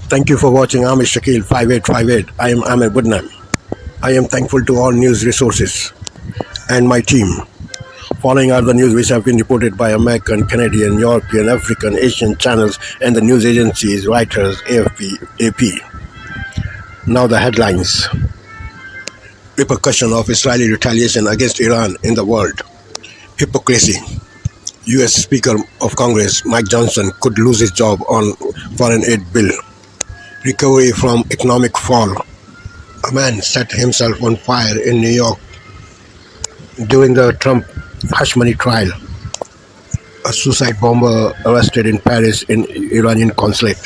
Thank you for watching Amir 5858. I am Amir. I am thankful to all news resources and my team. Following are the news which have been reported by American, Canadian, European, African, Asian channels and the news agencies, Reuters, AFP, AP. Now the headlines. Repercussion of Israeli retaliation against Iran in the world. Hypocrisy. U.S. Speaker of Congress Mike Johnson could lose his job on foreign aid bill. Recovery from economic fall. A man set himself on fire in New York during the Trump hush money trial. A suicide bomber arrested in Paris in Iranian consulate.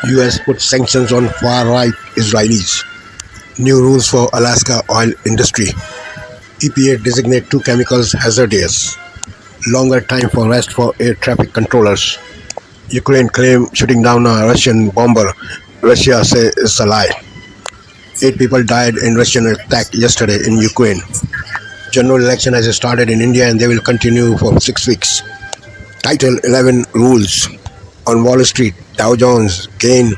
U.S. puts sanctions on far-right Israelis. New rules for Alaska oil industry. EPA designate 2 chemicals hazardous. Longer time for rest for air traffic controllers. Ukraine claim shooting down a Russian bomber. Russia says it's a lie. 8 people died in Russian attack yesterday in Ukraine. General election has started in India and they will continue for 6 weeks. Title 11 rules on Wall Street. Dow Jones gained,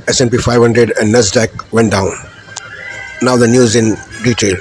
S&P 500 and Nasdaq went down. Now the news in detail.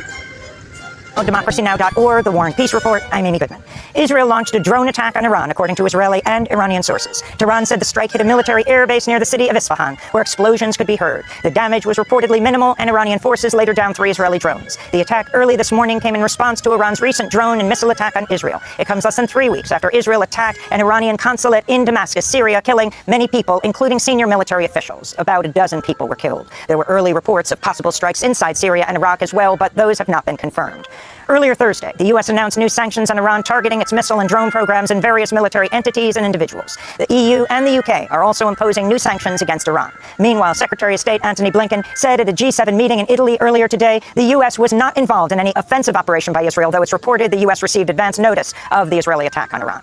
On democracynow.org, the War and Peace Report, I'm Amy Goodman. Israel launched a drone attack on Iran, according to Israeli and Iranian sources. Tehran said the strike hit a military airbase near the city of Isfahan, where explosions could be heard. The damage was reportedly minimal, and Iranian forces later downed 3 Israeli drones. The attack early this morning came in response to Iran's recent drone and missile attack on Israel. It comes less than 3 weeks after Israel attacked an Iranian consulate in Damascus, Syria, killing many people, including senior military officials. About a dozen people were killed. There were early reports of possible strikes inside Syria and Iraq as well, but those have not been confirmed. Earlier Thursday, the U.S. announced new sanctions on Iran targeting its missile and drone programs and various military entities and individuals. The EU and the U.K. are also imposing new sanctions against Iran. Meanwhile, Secretary of State Antony Blinken said at a G7 meeting in Italy earlier today, the U.S. was not involved in any offensive operation by Israel, though it's reported the U.S. received advance notice of the Israeli attack on Iran.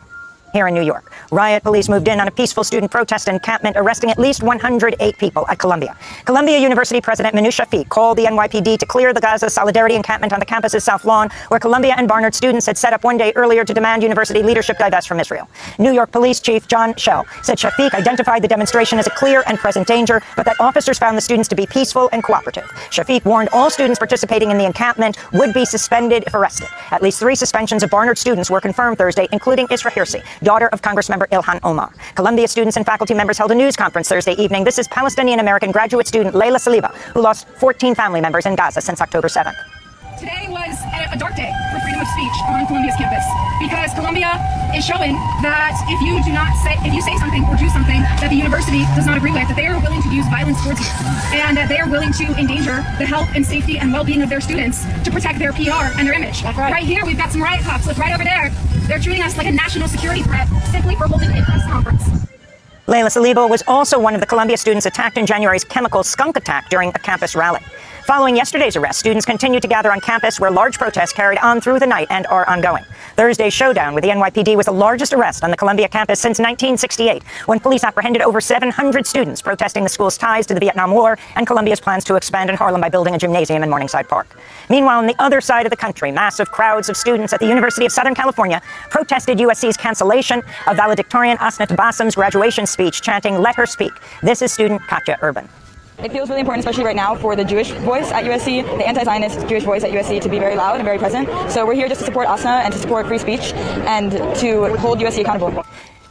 Here in New York, riot police moved in on a peaceful student protest encampment, arresting at least 108 people at Columbia. Columbia University President Manu Shafiq called the NYPD to clear the Gaza Solidarity encampment on the campus's South Lawn, where Columbia and Barnard students had set up one day earlier to demand university leadership divest from Israel. New York Police Chief John Schell said Shafiq identified the demonstration as a clear and present danger, but that officers found the students to be peaceful and cooperative. Shafiq warned all students participating in the encampment would be suspended if arrested. At least 3 suspensions of Barnard students were confirmed Thursday, including Isra Hirsi, daughter of Congressmember Ilhan Omar. Columbia students and faculty members held a news conference Thursday evening. This is Palestinian-American graduate student Layla Saliba, who lost 14 family members in Gaza since October 7th. Today was a dark day for freedom of speech on Columbia's campus, because Columbia is showing that if you say something or do something that the university does not agree with, that they are willing to use violence towards you, and that they are willing to endanger the health and safety and well-being of their students to protect their PR and their image. That's right. Right here, we've got some riot cops. Look right over there. They're treating us like a national security threat simply for holding a press conference. Layla Saliba was also one of the Columbia students attacked in January's chemical skunk attack during a campus rally. Following yesterday's arrest, students continue to gather on campus, where large protests carried on through the night and are ongoing. Thursday's showdown with the NYPD was the largest arrest on the Columbia campus since 1968, when police apprehended over 700 students protesting the school's ties to the Vietnam War and Columbia's plans to expand in Harlem by building a gymnasium in Morningside Park. Meanwhile, on the other side of the country, massive crowds of students at the University of Southern California protested USC's cancellation of valedictorian Asnat Bassam's graduation speech, chanting, "Let her speak." This is student Katya Urban. It feels really important, especially right now, for the Jewish voice at USC, the anti-Zionist Jewish voice at USC, to be very loud and very present. So we're here just to support Asna and to support free speech and to hold USC accountable.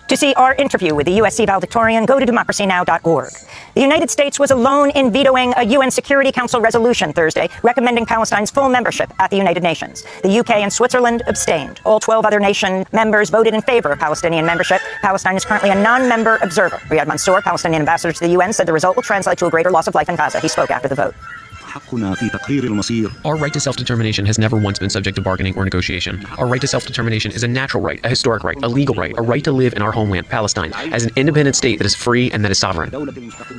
To see our interview with the USC valedictorian, go to democracynow.org. The United States was alone in vetoing a UN Security Council resolution Thursday recommending Palestine's full membership at the United Nations. The UK and Switzerland abstained. All 12 other nation members voted in favor of Palestinian membership. Palestine is currently a non-member observer. Riyad Mansour, Palestinian ambassador to the UN, said the result will translate to a greater loss of life in Gaza. He spoke after the vote. Our right to self-determination has never once been subject to bargaining or negotiation. Our right to self-determination is a natural right, a historic right, a legal right, a right to live in our homeland, Palestine, as an independent state that is free and that is sovereign.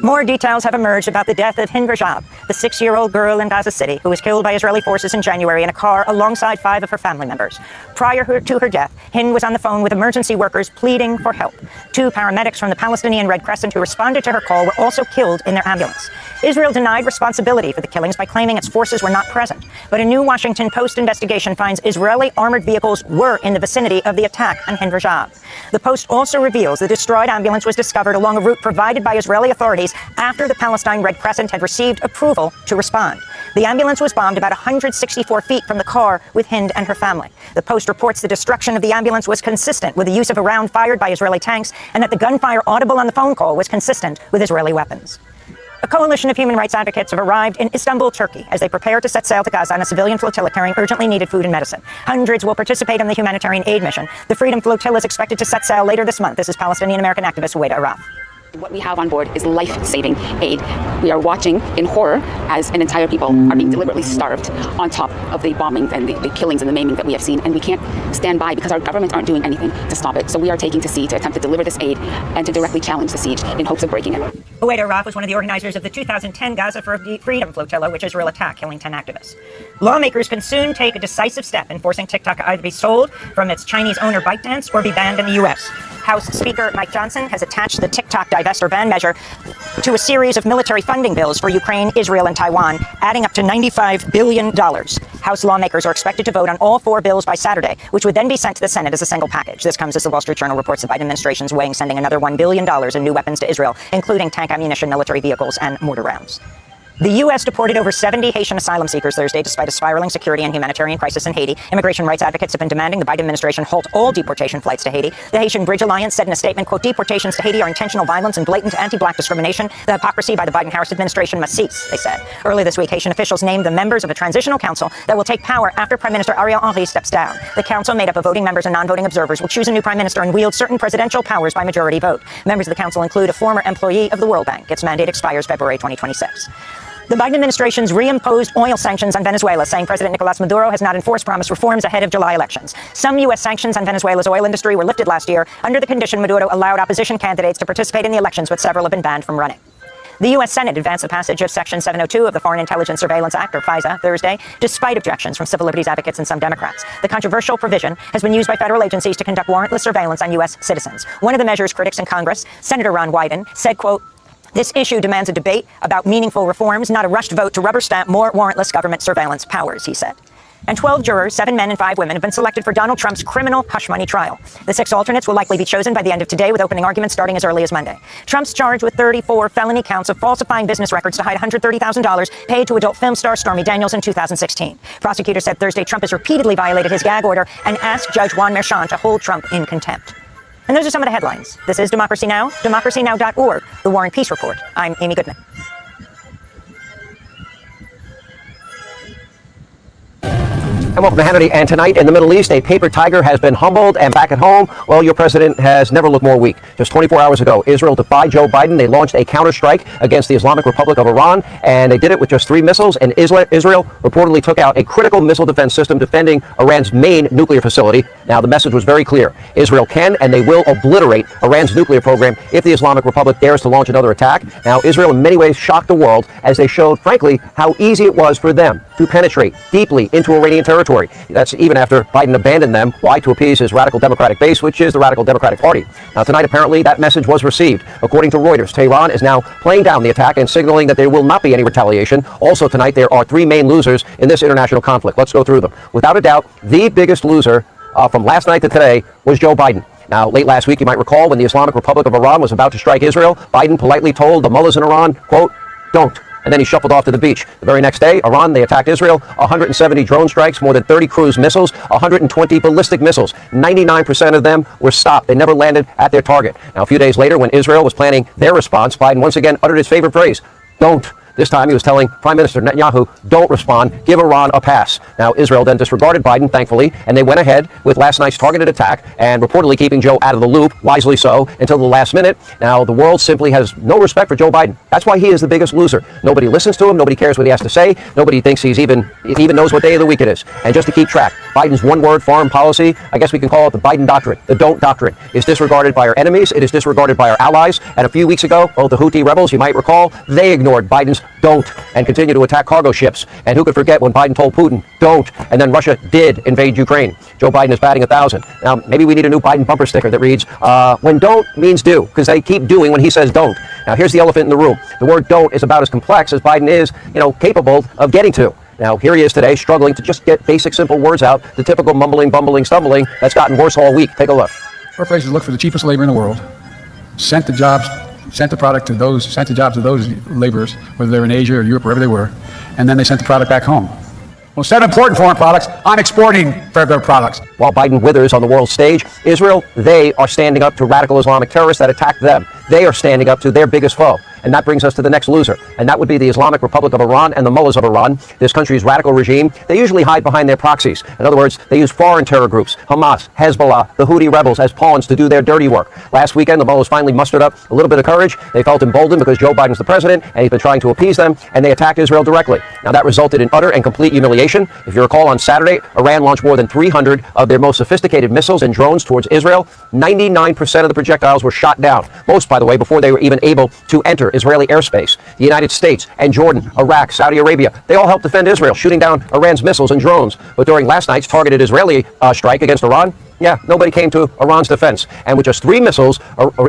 More details have emerged about the death of Hind Rajab, the 6-year-old girl in Gaza City who was killed by Israeli forces in January in a car alongside 5 of her family members. Prior to her death, Hind was on the phone with emergency workers pleading for help. 2 paramedics from the Palestinian Red Crescent who responded to her call were also killed in their ambulance. Israel denied responsibility for the killings by claiming its forces were not present. But a new Washington Post investigation finds Israeli armored vehicles were in the vicinity of the attack on Hind Rajab. The Post also reveals the destroyed ambulance was discovered along a route provided by Israeli authorities after the Palestine Red Crescent had received approval to respond. The ambulance was bombed about 164 feet from the car with Hind and her family. The Post reports the destruction of the ambulance was consistent with the use of a round fired by Israeli tanks, and that the gunfire audible on the phone call was consistent with Israeli weapons. A coalition of human rights advocates have arrived in Istanbul, Turkey, as they prepare to set sail to Gaza on a civilian flotilla carrying urgently needed food and medicine. Hundreds will participate in the humanitarian aid mission. The Freedom Flotilla is expected to set sail later this month. This is Palestinian-American activist Huwaida Araf. What we have on board is life-saving aid. We are watching in horror as an entire people are being deliberately starved on top of the bombings and the killings and the maiming that we have seen. And we can't stand by because our governments aren't doing anything to stop it. So we are taking to sea to attempt to deliver this aid and to directly challenge the siege in hopes of breaking it. Huwaida Araf was one of the organizers of the 2010 Gaza Freedom Flotilla, which Israel attacked, killing 10 activists. Lawmakers can soon take a decisive step in forcing TikTok to either be sold from its Chinese owner ByteDance or be banned in the U.S. House Speaker Mike Johnson has attached the TikTok divest or ban measure to a series of military funding bills for Ukraine, Israel, and Taiwan, adding up to $95 billion. House lawmakers are expected to vote on all 4 bills by Saturday, which would then be sent to the Senate as a single package. This comes as the Wall Street Journal reports the Biden administration is weighing sending another $1 billion in new weapons to Israel, including tank ammunition, military vehicles, and mortar rounds. The U.S. deported over 70 Haitian asylum seekers Thursday despite a spiraling security and humanitarian crisis in Haiti. Immigration rights advocates have been demanding the Biden administration halt all deportation flights to Haiti. The Haitian Bridge Alliance said in a statement, quote, "Deportations to Haiti are intentional violence and blatant anti-black discrimination. The hypocrisy by the Biden-Harris administration must cease," they said. Earlier this week, Haitian officials named the members of a transitional council that will take power after Prime Minister Ariel Henry steps down. The council, made up of voting members and non-voting observers, will choose a new prime minister and wield certain presidential powers by majority vote. Members of the council include a former employee of the World Bank. Its mandate expires February 2026. The Biden administration's reimposed oil sanctions on Venezuela, saying President Nicolas Maduro has not enforced promised reforms ahead of July elections. Some U.S. sanctions on Venezuela's oil industry were lifted last year under the condition Maduro allowed opposition candidates to participate in the elections, but several have been banned from running. The U.S. Senate advanced the passage of Section 702 of the Foreign Intelligence Surveillance Act, or FISA, Thursday, despite objections from civil liberties advocates and some Democrats. The controversial provision has been used by federal agencies to conduct warrantless surveillance on U.S. citizens. One of the measure's critics in Congress, Senator Ron Wyden, said, quote, "This issue demands a debate about meaningful reforms, not a rushed vote to rubber stamp more warrantless government surveillance powers," he said. And 12 jurors, 7 men and 5 women, have been selected for Donald Trump's criminal hush money trial. The 6 alternates will likely be chosen by the end of today, with opening arguments starting as early as Monday. Trump's charged with 34 felony counts of falsifying business records to hide $130,000 paid to adult film star Stormy Daniels in 2016. Prosecutors said Thursday Trump has repeatedly violated his gag order and asked Judge Juan Merchan to hold Trump in contempt. And those are some of the headlines. This is Democracy Now!, democracynow.org, The War and Peace Report. I'm Amy Goodman. And welcome to Hannity. And tonight in the Middle East, a paper tiger has been humbled, and back at home, well, your president has never looked more weak. Just 24 hours ago, Israel defied Joe Biden. They launched a counterstrike against the Islamic Republic of Iran, and they did it with just 3 missiles. And Israel reportedly took out a critical missile defense system defending Iran's main nuclear facility. Now, the message was very clear. Israel can and they will obliterate Iran's nuclear program if the Islamic Republic dares to launch another attack. Now, Israel in many ways shocked the world as they showed, frankly, how easy it was for them to penetrate deeply into Iranian territory. That's even after Biden abandoned them. Why? To appease his radical Democratic base, which is the Radical Democratic Party. Now, tonight, apparently, that message was received. According to Reuters, Tehran is now playing down the attack and signaling that there will not be any retaliation. Also, tonight, there are 3 main losers in this international conflict. Let's go through them. Without a doubt, the biggest loser from last night to today was Joe Biden. Now, late last week, you might recall, when the Islamic Republic of Iran was about to strike Israel, Biden politely told the mullahs in Iran, quote, "Don't." And then he shuffled off to the beach. The very next day, Iran, they attacked Israel. 170 drone strikes, more than 30 cruise missiles, 120 ballistic missiles. 99% of them were stopped. They never landed at their target. Now, a few days later, when Israel was planning their response, Biden once again uttered his favorite phrase, "Don't." This time he was telling Prime Minister Netanyahu, "Don't respond, give Iran a pass." Now, Israel then disregarded Biden, thankfully, and they went ahead with last night's targeted attack and reportedly keeping Joe out of the loop, wisely so, until the last minute. Now, the world simply has no respect for Joe Biden. That's why he is the biggest loser. Nobody listens to him. Nobody cares what he has to say. Nobody thinks he even knows what day of the week it is. And just to keep track, Biden's one-word foreign policy, I guess we can call it the Biden doctrine, the don't doctrine, is disregarded by our enemies. It is disregarded by our allies. And a few weeks ago, the Houthi rebels, you might recall, they ignored Biden's don't, and continue to attack cargo ships. And who could forget when Biden told Putin, don't, and then Russia did invade Ukraine. Joe Biden is batting 1,000. Now, maybe we need a new Biden bumper sticker that reads, when don't means do, because they keep doing when he says don't. Now, here's the elephant in the room. The word don't is about as complex as Biden is, capable of getting to. Now, here he is today, struggling to just get basic, simple words out, the typical mumbling, bumbling, stumbling that's gotten worse all week. Take a look. Our places look for the cheapest labor in the world, sent the jobs to those laborers, whether they're in Asia or Europe, wherever they were, and then they sent the product back home. Well, instead of importing foreign products, I'm exporting their products. While Biden withers on the world stage, Israel, they are standing up to radical Islamic terrorists that attacked them. They are standing up to their biggest foe. And that brings us to the next loser. And that would be the Islamic Republic of Iran and the mullahs of Iran, this country's radical regime. They usually hide behind their proxies. In other words, they use foreign terror groups, Hamas, Hezbollah, the Houthi rebels, as pawns to do their dirty work. Last weekend, the mullahs finally mustered up a little bit of courage. They felt emboldened because Joe Biden's the president, and he's been trying to appease them, and they attacked Israel directly. Now, that resulted in utter and complete humiliation. If you recall, on Saturday, Iran launched more than 300 of their most sophisticated missiles and drones towards Israel. 99% of the projectiles were shot down. Most, by the way, before they were even able to enter Israeli airspace. The United States and Jordan, Iraq, Saudi Arabia, they all helped defend Israel, shooting down Iran's missiles and drones. But during last night's targeted Israeli strike against Iran, nobody came to Iran's defense. And with just 3 missiles,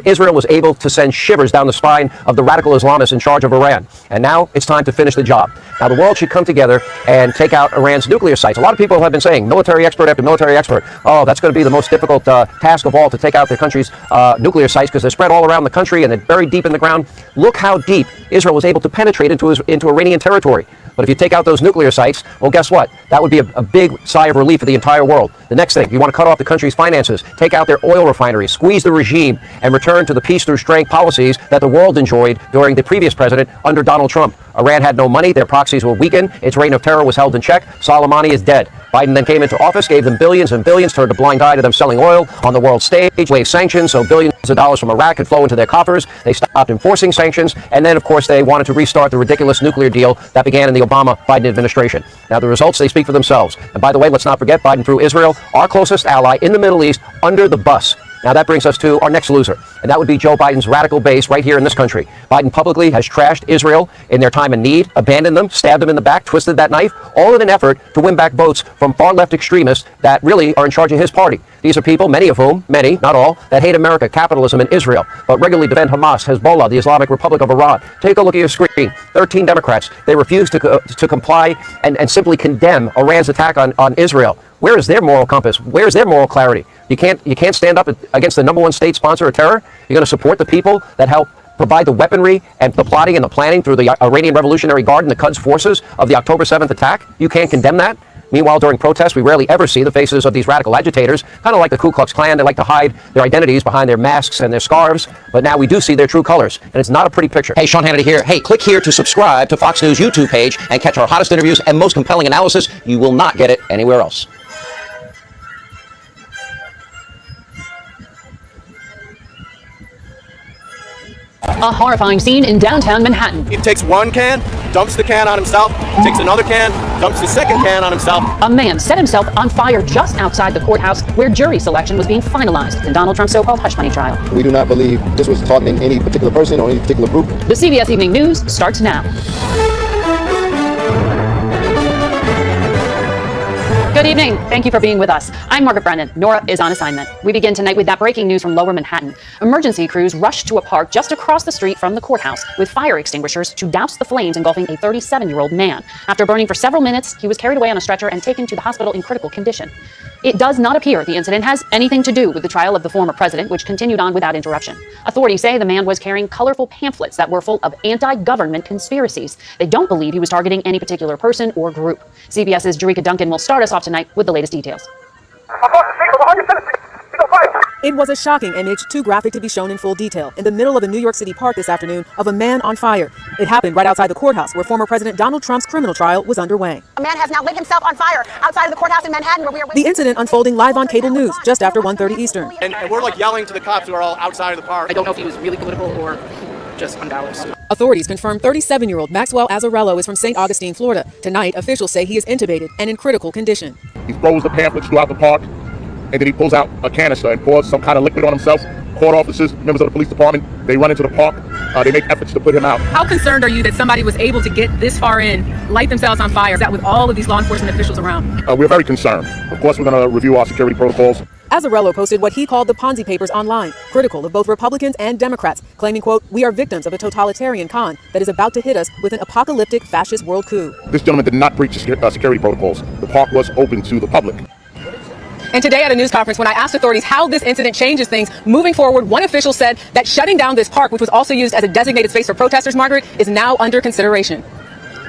Israel was able to send shivers down the spine of the radical Islamists in charge of Iran. And now it's time to finish the job. Now, the world should come together and take out Iran's nuclear sites. A lot of people have been saying, military expert after military expert, oh, that's going to be the most difficult task of all, to take out their country's nuclear sites, because they're spread all around the country and they're buried deep in the ground. Look how deep Israel was able to penetrate into Iranian territory. But if you take out those nuclear sites, well, guess what? That would be a big sigh of relief for the entire world. The next thing, you want to cut off the country's finances, take out their oil refineries, squeeze the regime, and return to the peace through strength policies that the world enjoyed during the previous president under Donald Trump. Iran had no money, their proxies were weakened, its reign of terror was held in check, Soleimani is dead. Biden then came into office, gave them billions and billions, turned a blind eye to them selling oil on the world stage, waived sanctions so billions of dollars from Iraq could flow into their coffers. They stopped enforcing sanctions, and then, of course, they wanted to restart the ridiculous nuclear deal that began in the Obama-Biden administration. Now, the results, they speak for themselves. And by the way, let's not forget, Biden threw Israel, our closest ally in the Middle East, under the bus. Now, that brings us to our next loser, and that would be Joe Biden's radical base right here in this country. Biden publicly has trashed Israel in their time of need, abandoned them, stabbed them in the back, twisted that knife, all in an effort to win back votes from far-left extremists that really are in charge of his party. These are people, many of whom, not all, that hate America, capitalism, and Israel, but regularly defend Hamas, Hezbollah, the Islamic Republic of Iran. Take a look at your screen. 13 Democrats, they refuse to comply and simply condemn Iran's attack on Israel. Where is their moral compass? Where is their moral clarity? You can't stand up against the #1 state sponsor of terror. You're going to support the people that help provide the weaponry and the plotting and the planning through the Iranian Revolutionary Guard and the Quds forces of the October 7th attack. You can't condemn that. Meanwhile, during protests, we rarely ever see the faces of these radical agitators, kind of like the Ku Klux Klan. They like to hide their identities behind their masks and their scarves, but now we do see their true colors, and it's not a pretty picture. Hey, Sean Hannity here. Hey, click here to subscribe to Fox News YouTube page and catch our hottest interviews and most compelling analysis. You will not get it anywhere else. A horrifying scene in downtown Manhattan. He takes one can, dumps the can on himself, takes another can, dumps the second can on himself. A man set himself on fire just outside the courthouse where jury selection was being finalized in Donald Trump's so-called hush money trial. We do not believe this was targeting any particular person or any particular group. The CBS Evening News starts now. Good evening. Thank you for being with us. I'm Margaret Brennan. Nora is on assignment. We begin tonight with that breaking news from Lower Manhattan. Emergency crews rushed to a park just across the street from the courthouse with fire extinguishers to douse the flames engulfing a 37-year-old man. After burning for several minutes, he was carried away on a stretcher and taken to the hospital in critical condition. It does not appear the incident has anything to do with the trial of the former president, which continued on without interruption. Authorities say the man was carrying colorful pamphlets that were full of anti-government conspiracies. They don't believe he was targeting any particular person or group. CBS's Jerika Duncan will start us off tonight with the latest details. It was a shocking image, too graphic to be shown in full detail, in the middle of a New York City park this afternoon of a man on fire. It happened right outside the courthouse where former President Donald Trump's criminal trial was underway. A man has now lit himself on fire outside of the courthouse in Manhattan where we are The incident unfolding live on cable news just after 1:30 Eastern. And we're like yelling to the cops who are all outside of the park. I don't know if he was really political or just unbalanced. Authorities confirmed 37-year-old Maxwell Azzarello is from St. Augustine, Florida. Tonight, officials say he is intubated and in critical condition. He throws the pamphlets throughout the park, and then he pulls out a canister and pours some kind of liquid on himself, court officers, members of the police department, they run into the park. They make efforts to put him out. How concerned are you that somebody was able to get this far in, light themselves on fire, that with all of these law enforcement officials around? We're very concerned. Of course, we're going to review our security protocols. Azzarello posted what he called the Ponzi Papers online, critical of both Republicans and Democrats, claiming, quote, "We are victims of a totalitarian con that is about to hit us with an apocalyptic fascist world coup." This gentleman did not breach the security protocols. The park was open to the public. And today at a news conference, when I asked authorities how this incident changes things moving forward, one official said that shutting down this park, which was also used as a designated space for protesters, Margaret, is now under consideration.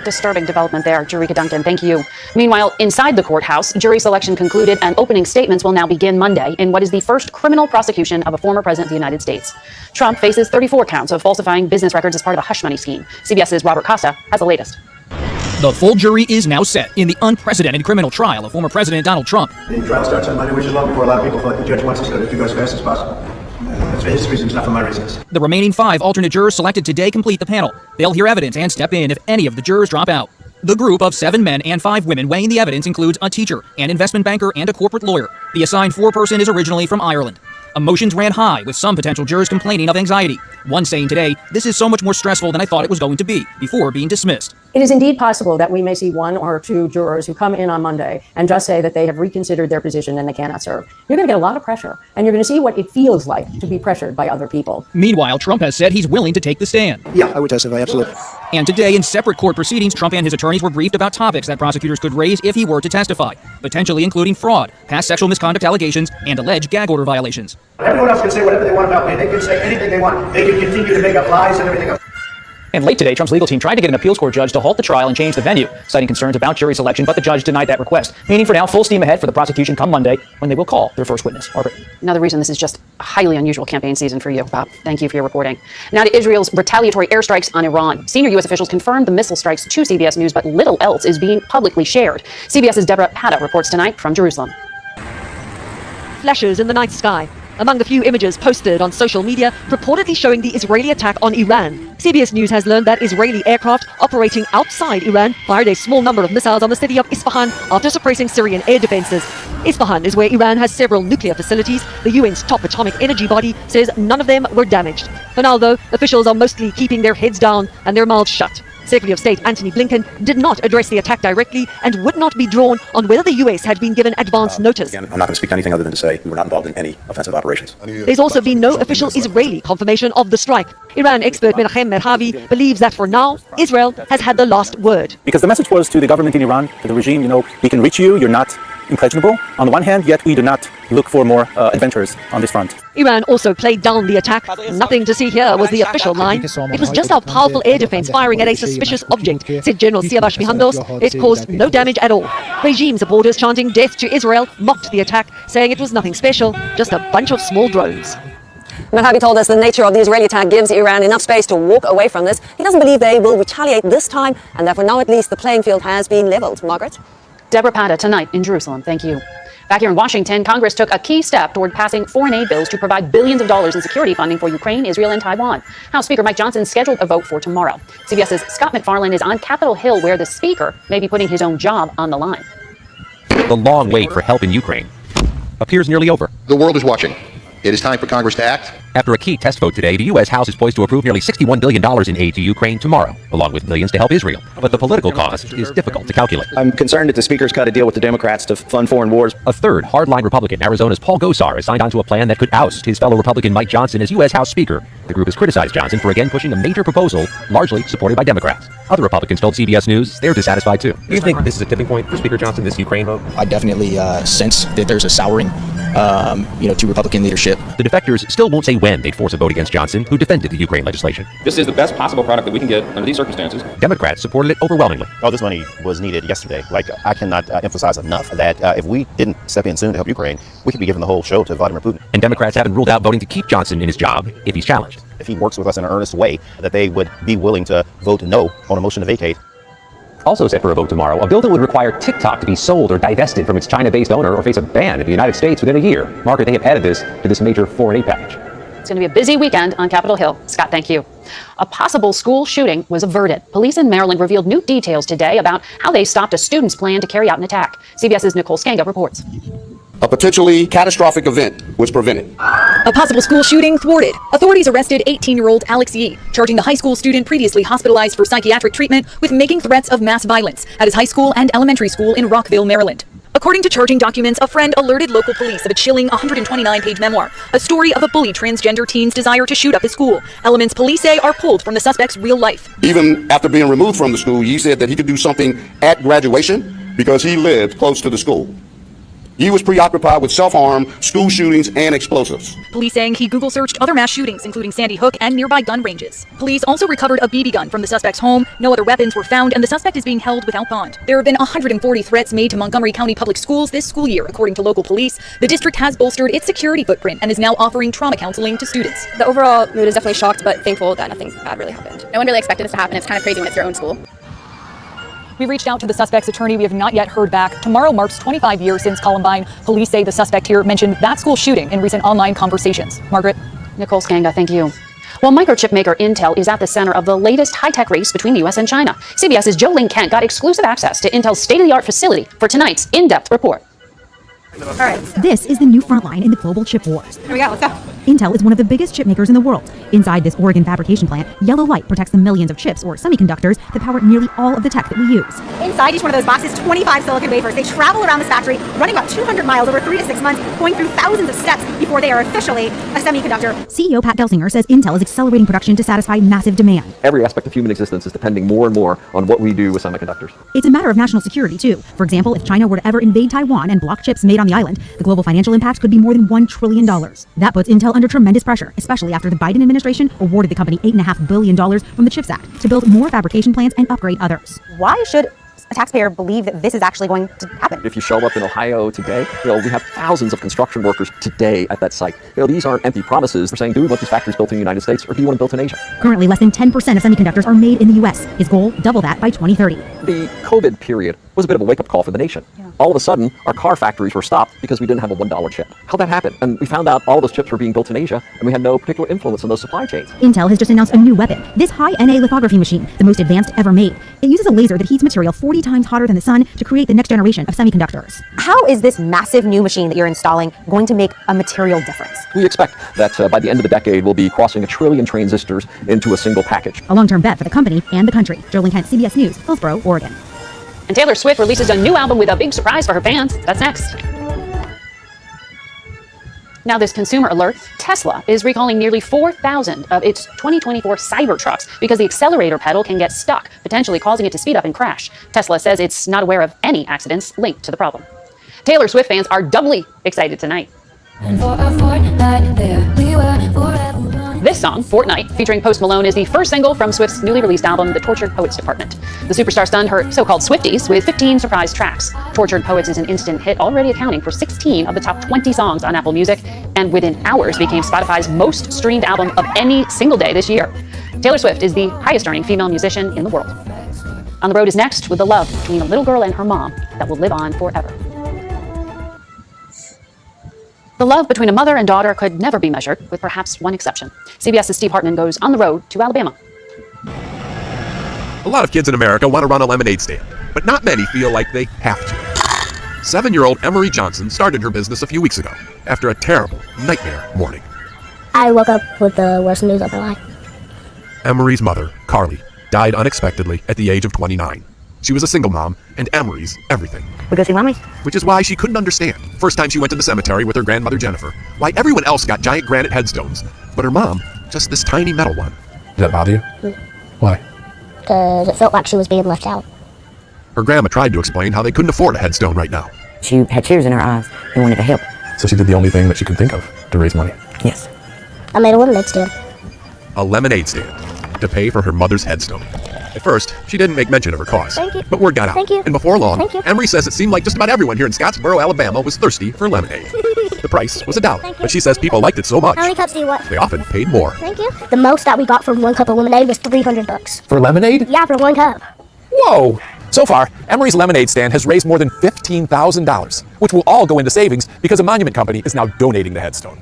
Disturbing development there, Jerika Duncan. Thank you. Meanwhile, inside the courthouse, jury selection concluded and opening statements will now begin Monday in what is the first criminal prosecution of a former president of the United States. Trump faces 34 counts of falsifying business records as part of a hush money scheme. CBS's Robert Costa has the latest. The full jury is now set in the unprecedented criminal trial of former President Donald Trump. The trial starts on Monday, which is long before a lot of people feel like the judge wants us to go as fast as possible. That's for his reasons, not for my reasons. The remaining 5 alternate jurors selected today complete the panel. They'll hear evidence and step in if any of the jurors drop out. The group of 7 men and 5 women weighing the evidence includes a teacher, an investment banker, and a corporate lawyer. The assigned 4-person is originally from Ireland. Emotions ran high, with some potential jurors complaining of anxiety. One saying today, "This is so much more stressful than I thought it was going to be," before being dismissed. It is indeed possible that we may see 1 or 2 jurors who come in on Monday and just say that they have reconsidered their position and they cannot serve. You're going to get a lot of pressure, and you're going to see what it feels like to be pressured by other people. Meanwhile, Trump has said he's willing to take the stand. Yeah, I would testify, absolutely. And today, in separate court proceedings, Trump and his attorneys were briefed about topics that prosecutors could raise if he were to testify, potentially including fraud, past sexual misconduct allegations, and alleged gag order violations. Everyone else can say whatever they want about me. They can say anything they want. They can continue to make up lies and everything else. And late today, Trump's legal team tried to get an appeals court judge to halt the trial and change the venue, citing concerns about jury selection, but the judge denied that request, meaning for now, full steam ahead for the prosecution come Monday, when they will call their first witness. Margaret. Another reason this is just a highly unusual campaign season for you, Bob. Thank you for your reporting. Now to Israel's retaliatory airstrikes on Iran. Senior U.S. officials confirmed the missile strikes to CBS News, but little else is being publicly shared. CBS's Deborah Pata reports tonight from Jerusalem. Flashes in the night sky. Among the few images posted on social media purportedly showing the Israeli attack on Iran. CBS News has learned that Israeli aircraft operating outside Iran fired a small number of missiles on the city of Isfahan after suppressing Syrian air defenses. Isfahan is where Iran has several nuclear facilities. The UN's top atomic energy body says none of them were damaged. For now, though, officials are mostly keeping their heads down and their mouths shut. Secretary of State Antony Blinken did not address the attack directly and would not be drawn on whether the U.S. had been given advance notice. Again, I'm not going to speak to anything other than to say we were not involved in any offensive operations. There's also been no official Israeli confirmation of the strike. Iran expert Menachem Merhavi believes that for now, Israel has had the last word. Because the message was to the government in Iran, to the regime, we can reach you, you're not impregnable on the one hand, yet we do not look for more adventures on this front. Iran also played down the attack. Nothing to see here was the official line. It was just our powerful air defense firing at a suspicious object, said General Siavash Mihandos. It caused no damage at all. Regime supporters chanting death to Israel mocked the attack, saying it was nothing special, just a bunch of small drones. Merhavi told us the nature of the Israeli attack gives Iran enough space to walk away from this. He doesn't believe they will retaliate this time, and that for now at least the playing field has been leveled. Margaret? Deborah Pata tonight in Jerusalem. Thank you. Back here in Washington, Congress took a key step toward passing foreign aid bills to provide billions of dollars in security funding for Ukraine, Israel, and Taiwan. House Speaker Mike Johnson scheduled a vote for tomorrow. CBS's Scott McFarlane is on Capitol Hill, where the Speaker may be putting his own job on the line. The long wait for help in Ukraine appears nearly over. The world is watching. It is time for Congress to act. After a key test vote today, the U.S. House is poised to approve nearly $61 billion in aid to Ukraine tomorrow, along with millions to help Israel. But the political cost is difficult to calculate. I'm concerned that the Speaker's cut a deal with the Democrats to fund foreign wars. A third hardline Republican, Arizona's Paul Gosar, has signed on to a plan that could oust his fellow Republican Mike Johnson as U.S. House Speaker. The group has criticized Johnson for again pushing a major proposal, largely supported by Democrats. Other Republicans told CBS News they're dissatisfied too. Do you think this is a tipping point for Speaker Johnson, this Ukraine vote? I definitely sense that there's a souring, to Republican leadership. The defectors still won't say when they'd force a vote against Johnson, who defended the Ukraine legislation. This is the best possible product that we can get under these circumstances. Democrats supported it overwhelmingly. Oh, this money was needed yesterday. I cannot emphasize enough that if we didn't step in soon to help Ukraine, we could be giving the whole show to Vladimir Putin. And Democrats haven't ruled out voting to keep Johnson in his job if he's challenged. If he works with us in an earnest way, that they would be willing to vote no on a motion to vacate. Also set for a vote tomorrow, a bill that would require TikTok to be sold or divested from its China-based owner or face a ban in the United States within a year. Margaret, they have added this to this major foreign aid package. It's going to be a busy weekend on Capitol Hill. Scott, thank you. A possible school shooting was averted. Police in Maryland revealed new details today about how they stopped a student's plan to carry out an attack. CBS's Nicole Skanga reports. A potentially catastrophic event was prevented. A possible school shooting thwarted. Authorities arrested 18-year-old Alex Yee, charging the high school student previously hospitalized for psychiatric treatment with making threats of mass violence at his high school and elementary school in Rockville, Maryland. According to charging documents, a friend alerted local police of a chilling 129-page memoir, a story of a bullied transgender teen's desire to shoot up his school. Elements police say are pulled from the suspect's real life. Even after being removed from the school, he said that he could do something at graduation because he lived close to the school. He was preoccupied with self-harm, school shootings, and explosives. Police saying he Google searched other mass shootings, including Sandy Hook and nearby gun ranges. Police also recovered a BB gun from the suspect's home. No other weapons were found, and the suspect is being held without bond. There have been 140 threats made to Montgomery County Public Schools this school year, according to local police. The district has bolstered its security footprint and is now offering trauma counseling to students. The overall mood is definitely shocked, but thankful that nothing bad really happened. No one really expected this to happen. It's kind of crazy when it's your own school. We reached out to the suspect's attorney. We have not yet heard back. Tomorrow marks 25 years since Columbine. Police say the suspect here mentioned that school shooting in recent online conversations. Margaret? Nicole Skanga, thank you. Well, microchip maker Intel is at the center of the latest high-tech race between the U.S. and China. CBS's Jo Ling Kent got exclusive access to Intel's state-of-the-art facility for tonight's in-depth report. All right. This is the new front line in the global chip wars. Here we go, let's go. Intel is one of the biggest chip makers in the world. Inside this Oregon fabrication plant, yellow light protects the millions of chips or semiconductors that power nearly all of the tech that we use. Inside each one of those boxes, 25 silicon wafers. They travel around this factory, running about 200 miles over 3 to 6 months, going through thousands of steps before they are officially a semiconductor. CEO Pat Gelsinger says Intel is accelerating production to satisfy massive demand. Every aspect of human existence is depending more and more on what we do with semiconductors. It's a matter of national security, too. For example, if China were to ever invade Taiwan and block chips made on the island, the global financial impact could be more than $1 trillion. That puts Intel under tremendous pressure, especially after the Biden administration awarded the company $8.5 billion from the CHIPS Act to build more fabrication plants and upgrade others. Why should a taxpayer believe that this is actually going to happen? If you show up in Ohio today, we have thousands of construction workers today at that site. These aren't empty promises. We're saying, do we want these factories built in the United States, or do you want them built in Asia? Currently, less than 10% of semiconductors are made in the U.S. His goal, double that by 2030. The COVID period was a bit of a wake-up call for the nation. All of a sudden, our car factories were stopped because we didn't have a $1 chip. How'd that happen? And we found out all those chips were being built in Asia, and we had no particular influence on those supply chains. Intel has just announced a new weapon, this high-NA lithography machine, the most advanced ever made. It uses a laser that heats material 40 times hotter than the sun to create the next generation of semiconductors. How is this massive new machine that you're installing going to make a material difference? We expect that by the end of the decade, we'll be crossing 1 trillion transistors into a single package. A long-term bet for the company and the country. Jo Ling Kent, CBS News, Hillsboro, Oregon. And Taylor Swift releases a new album with a big surprise for her fans. That's next. Now, this consumer alert, Tesla is recalling nearly 4,000 of its 2024 Cybertrucks because the accelerator pedal can get stuck, potentially causing it to speed up and crash. Tesla says it's not aware of any accidents linked to the problem. Taylor Swift fans are doubly excited tonight. And for a fortnight there we were forever. This song, Fortnight, featuring Post Malone, is the first single from Swift's newly released album, The Tortured Poets Department. The superstar stunned her so-called Swifties with 15 surprise tracks. Tortured Poets is an instant hit, already accounting for 16 of the top 20 songs on Apple Music, and within hours became Spotify's most streamed album of any single day this year. Taylor Swift is the highest-earning female musician in the world. On the Road is next with the love between a little girl and her mom that will live on forever. The love between a mother and daughter could never be measured, with perhaps one exception. CBS's Steve Hartman goes on the road to Alabama. A lot of kids in America want to run a lemonade stand, but not many feel like they have to. 7-year-old Emery Johnson started her business a few weeks ago after a terrible nightmare morning. I woke up with the worst news of my life. Emery's mother, Carly, died unexpectedly at the age of 29. She was a single mom, and Emery's everything. We go see Mommy. Which is why she couldn't understand, first time she went to the cemetery with her grandmother Jennifer, why everyone else got giant granite headstones, but her mom, just this tiny metal one. Did that bother you? Why? Because it felt like she was being left out. Her grandma tried to explain how they couldn't afford a headstone right now. She had tears in her eyes and wanted to help. So she did the only thing that she could think of to raise money? Yes. I made a lemonade stand. A lemonade stand to pay for her mother's headstone. At first, she didn't make mention of her cause. Thank you. But word got out. Thank you. And before long, Thank you. Emery says it seemed like just about everyone here in Scottsboro, Alabama was thirsty for lemonade. The price was $1, but she says people liked it so much, How many cups do you want? they often paid more. Thank you. The most that we got for 1 cup of lemonade was $300. For lemonade? Yeah, for 1 cup. Whoa! So far, Emery's lemonade stand has raised more than $15,000, which will all go into savings because a monument company is now donating the headstone.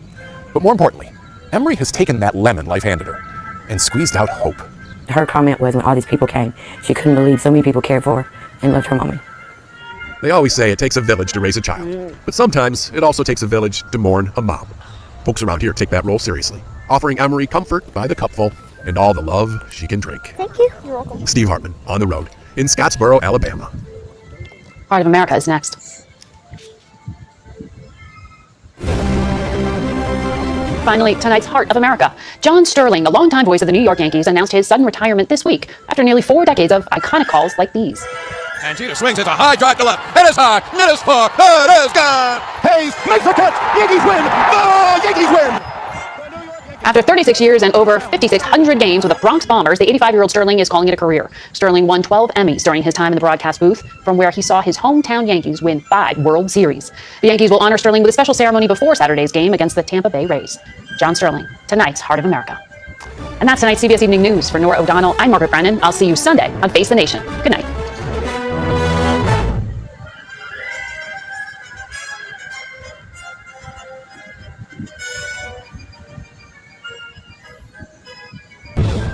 But more importantly, Emery has taken that lemon life handed her and squeezed out hope. Her comment was when all these people came, she couldn't believe so many people cared for her and loved her mommy. They always say it takes a village to raise a child, but sometimes it also takes a village to mourn a mom. Folks around here take that role seriously, offering Emery comfort by the cupful and all the love she can drink. Thank you. You're welcome. Steve Hartman, on the road in Scottsboro, Alabama. Heart of America is next. Finally, tonight's Heart of America. John Sterling, the longtime voice of the New York Yankees, announced his sudden retirement this week after nearly 4 decades of iconic calls like these. And Jeter swings. It's a high drive to left. It is high. It is far. It is gone. Hayes makes the catch. Yankees win. The Yankees win. After 36 years and over 5,600 games with the Bronx Bombers, the 85-year-old Sterling is calling it a career. Sterling won 12 Emmys during his time in the broadcast booth, from where he saw his hometown Yankees win 5 World Series. The Yankees will honor Sterling with a special ceremony before Saturday's game against the Tampa Bay Rays. John Sterling, tonight's Heart of America. And that's tonight's CBS Evening News. For Nora O'Donnell, I'm Margaret Brennan. I'll see you Sunday on Face the Nation. Good night.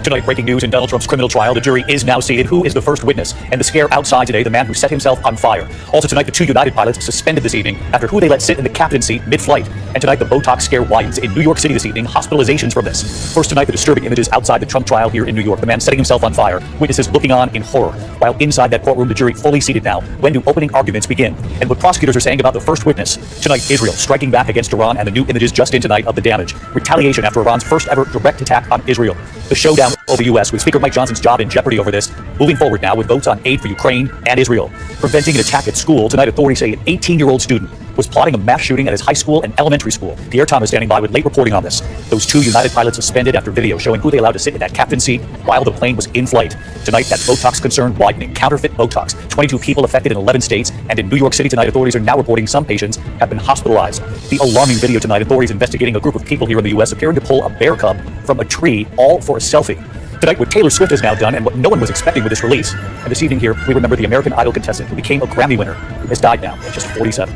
Tonight, breaking news in Donald Trump's criminal trial. The jury is now seated. Who is the first witness? And the scare outside today, the man who set himself on fire. Also tonight, the 2 United pilots suspended this evening after who they let sit in the captain's seat mid-flight. And tonight, the Botox scare widens in New York City this evening. Hospitalizations from this. First tonight, the disturbing images outside the Trump trial here in New York. The man setting himself on fire. Witnesses looking on in horror. While inside that courtroom, the jury fully seated now. When do opening arguments begin? And what prosecutors are saying about the first witness. Tonight, Israel striking back against Iran, and the new images just in tonight of the damage. Retaliation after Iran's first ever direct attack on Israel. The showdown over the U.S. with Speaker Mike Johnson's job in jeopardy over this. Moving forward now with votes on aid for Ukraine and Israel. Preventing an attack at school. Tonight, authorities say an 18-year-old student was plotting a mass shooting at his high school and elementary school. Pierre Thomas standing by with late reporting on this. Those 2 United pilots suspended after video showing who they allowed to sit in that captain's seat while the plane was in flight. Tonight, that Botox concern widening. Counterfeit Botox. 22 people affected in 11 states. And in New York City tonight, authorities are now reporting some patients have been hospitalized. The alarming video tonight, authorities investigating a group of people here in the U.S. appearing to pull a bear cub from a tree, all for a selfie. Tonight, what Taylor Swift has now done and what no one was expecting with this release. And this evening here, we remember the American Idol contestant who became a Grammy winner, who has died now at just 47.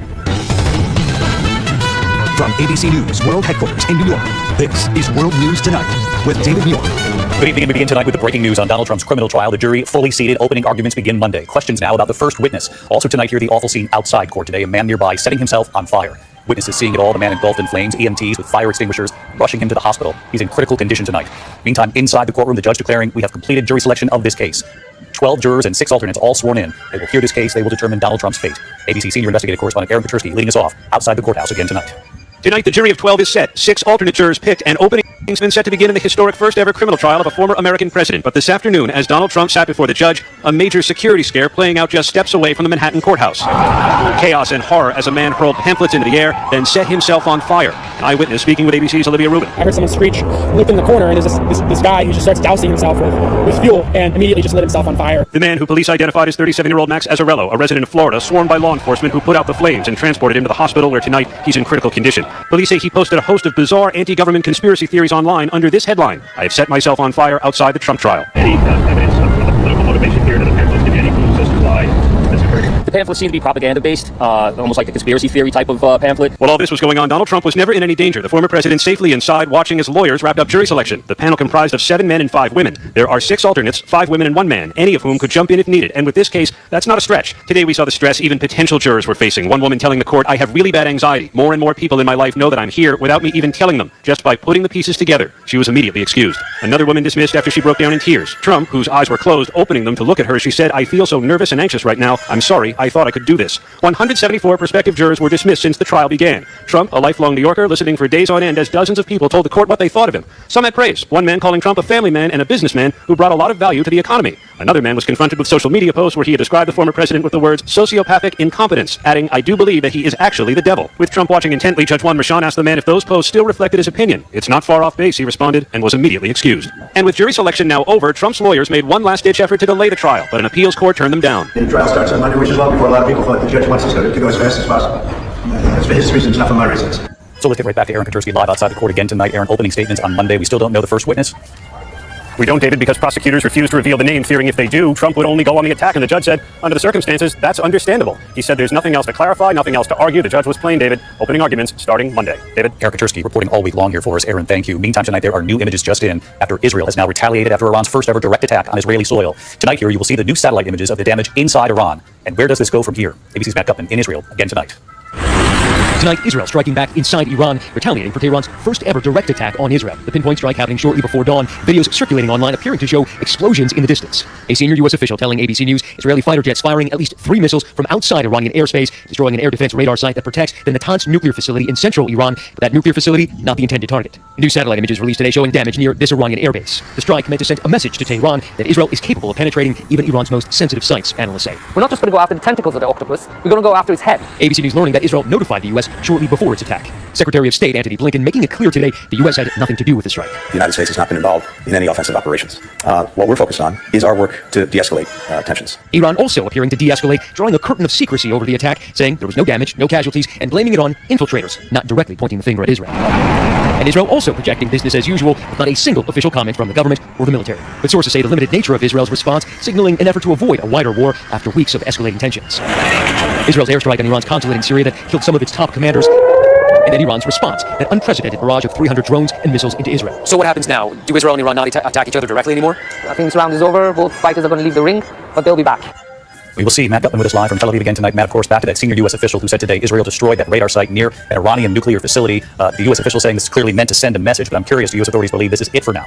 From ABC News World Headquarters in New York, this is World News Tonight with David Muir. Good evening, and we begin tonight with the breaking news on Donald Trump's criminal trial. The jury fully seated. Opening arguments begin Monday. Questions now about the first witness. Also tonight here, the awful scene outside court today. A man nearby setting himself on fire. Witnesses seeing it all, the man engulfed in flames, EMTs with fire extinguishers, rushing him to the hospital. He's in critical condition tonight. Meantime, inside the courtroom, the judge declaring we have completed jury selection of this case. 12 jurors and 6 alternates all sworn in. They will hear this case. They will determine Donald Trump's fate. ABC senior investigative correspondent Aaron Petersky leading us off outside the courthouse again tonight. Tonight, the jury of 12 is set. 6 alternate jurors picked, and opening has been set to begin in the historic first-ever criminal trial of a former American president. But this afternoon, as Donald Trump sat before the judge, a major security scare playing out just steps away from the Manhattan courthouse. Chaos and horror as a man hurled pamphlets into the air, then set himself on fire. An eyewitness speaking with ABC's Olivia Rubin. I heard someone screech, looked in the corner, and there's this guy who just starts dousing himself with fuel and immediately just lit himself on fire. The man who police identified as 37-year-old Max Azzarello, a resident of Florida, sworn by law enforcement who put out the flames and transported him to the hospital where tonight he's in critical condition. Police say he posted a host of bizarre anti-government conspiracy theories online under this headline: I have set myself on fire outside the Trump trial. Any evidence of political motivation here to the pamphlets? Give you any clues as to why this occurred? The pamphlets seem to be propaganda-based, almost like a conspiracy theory type of pamphlet. While all this was going on, Donald Trump was never in any danger. The former president safely inside watching as lawyers wrapped up jury selection. The panel comprised of 7 men and 5 women. There are 6 alternates, 5 women and 1 man, any of whom could jump in if needed. And with this case, that's not a stretch. Today we saw the stress even potential jurors were facing. One woman telling the court, I have really bad anxiety. More and more people in my life know that I'm here without me even telling them, just by putting the pieces together. She was immediately excused. Another woman dismissed after she broke down in tears. Trump, whose eyes were closed, opening them to look at her, she said, I feel so nervous and anxious right now. I'm sorry. I thought I could do this. 174 prospective jurors were dismissed since the trial began. Trump, a lifelong New Yorker, listening for days on end as dozens of people told the court what they thought of him. Some had praise. One man calling Trump a family man and a businessman who brought a lot of value to the economy. Another man was confronted with social media posts where he had described the former president with the words sociopathic incompetence, adding, I do believe that he is actually the devil. With Trump watching intently, Judge Juan Merchan asked the man if those posts still reflected his opinion. It's not far off base, he responded, and was immediately excused. And with jury selection now over, Trump's lawyers made one last-ditch effort to delay the trial, but an appeals court turned them down. The trial starts on Monday, which is well before a lot of people thought the judge wants us to go as fast as possible. That's for his reasons, not for my reasons. So let's get right back to Aaron Petersky live outside the court again tonight. Aaron, opening statements on Monday. We still don't know the first witness. We don't, David, because prosecutors refused to reveal the name, fearing if they do, Trump would only go on the attack. And the judge said, under the circumstances, that's understandable. He said there's nothing else to clarify, nothing else to argue. The judge was plain, David. Opening arguments starting Monday. David? Aaron Petersky reporting all week long here for us. Aaron, thank you. Meantime, tonight there are new images just in after Israel has now retaliated after Iran's first ever direct attack on Israeli soil. Tonight here you will see the new satellite images of the damage inside Iran. And where does this go from here? ABC's Matt Gutman in Israel again tonight. Tonight, Israel striking back inside Iran, retaliating for Tehran's first ever direct attack on Israel. The pinpoint strike happening shortly before dawn. Videos circulating online appearing to show explosions in the distance. A senior U.S. official telling ABC News Israeli fighter jets firing at least 3 missiles from outside Iranian airspace, destroying an air defense radar site that protects the Natanz nuclear facility in central Iran, but that nuclear facility not the intended target. New satellite images released today showing damage near this Iranian airbase. The strike meant to send a message to Tehran that Israel is capable of penetrating even Iran's most sensitive sites, analysts say. We're not just going to go after the tentacles of the octopus, we're going to go after its head. ABC News learning that Israel notified the U.S. shortly before its attack. Secretary of State Antony Blinken making it clear today the U.S. had nothing to do with the strike. The United States has not been involved in any offensive operations. What we're focused on is our work to de-escalate tensions. Iran also appearing to de-escalate, drawing a curtain of secrecy over the attack, saying there was no damage, no casualties, and blaming it on infiltrators, not directly pointing the finger at Israel. And Israel also projecting business as usual, with not a single official comment from the government or the military. But sources say the limited nature of Israel's response, signaling an effort to avoid a wider war after weeks of escalating tensions. Israel's airstrike on Iran's consulate in Syria that killed some of its top commanders, and then Iran's response, that unprecedented barrage of 300 drones and missiles into Israel. So what happens now? Do Israel and Iran not attack each other directly anymore? I think this round is over. Both fighters are going to leave the ring, but they'll be back. We will see. Matt Gutman with us live from Tel Aviv again tonight. Matt, of course, back to that senior U.S. official who said today Israel destroyed that radar site near an Iranian nuclear facility. The U.S. official saying this is clearly meant to send a message, but I'm curious, do U.S. authorities believe this is it for now?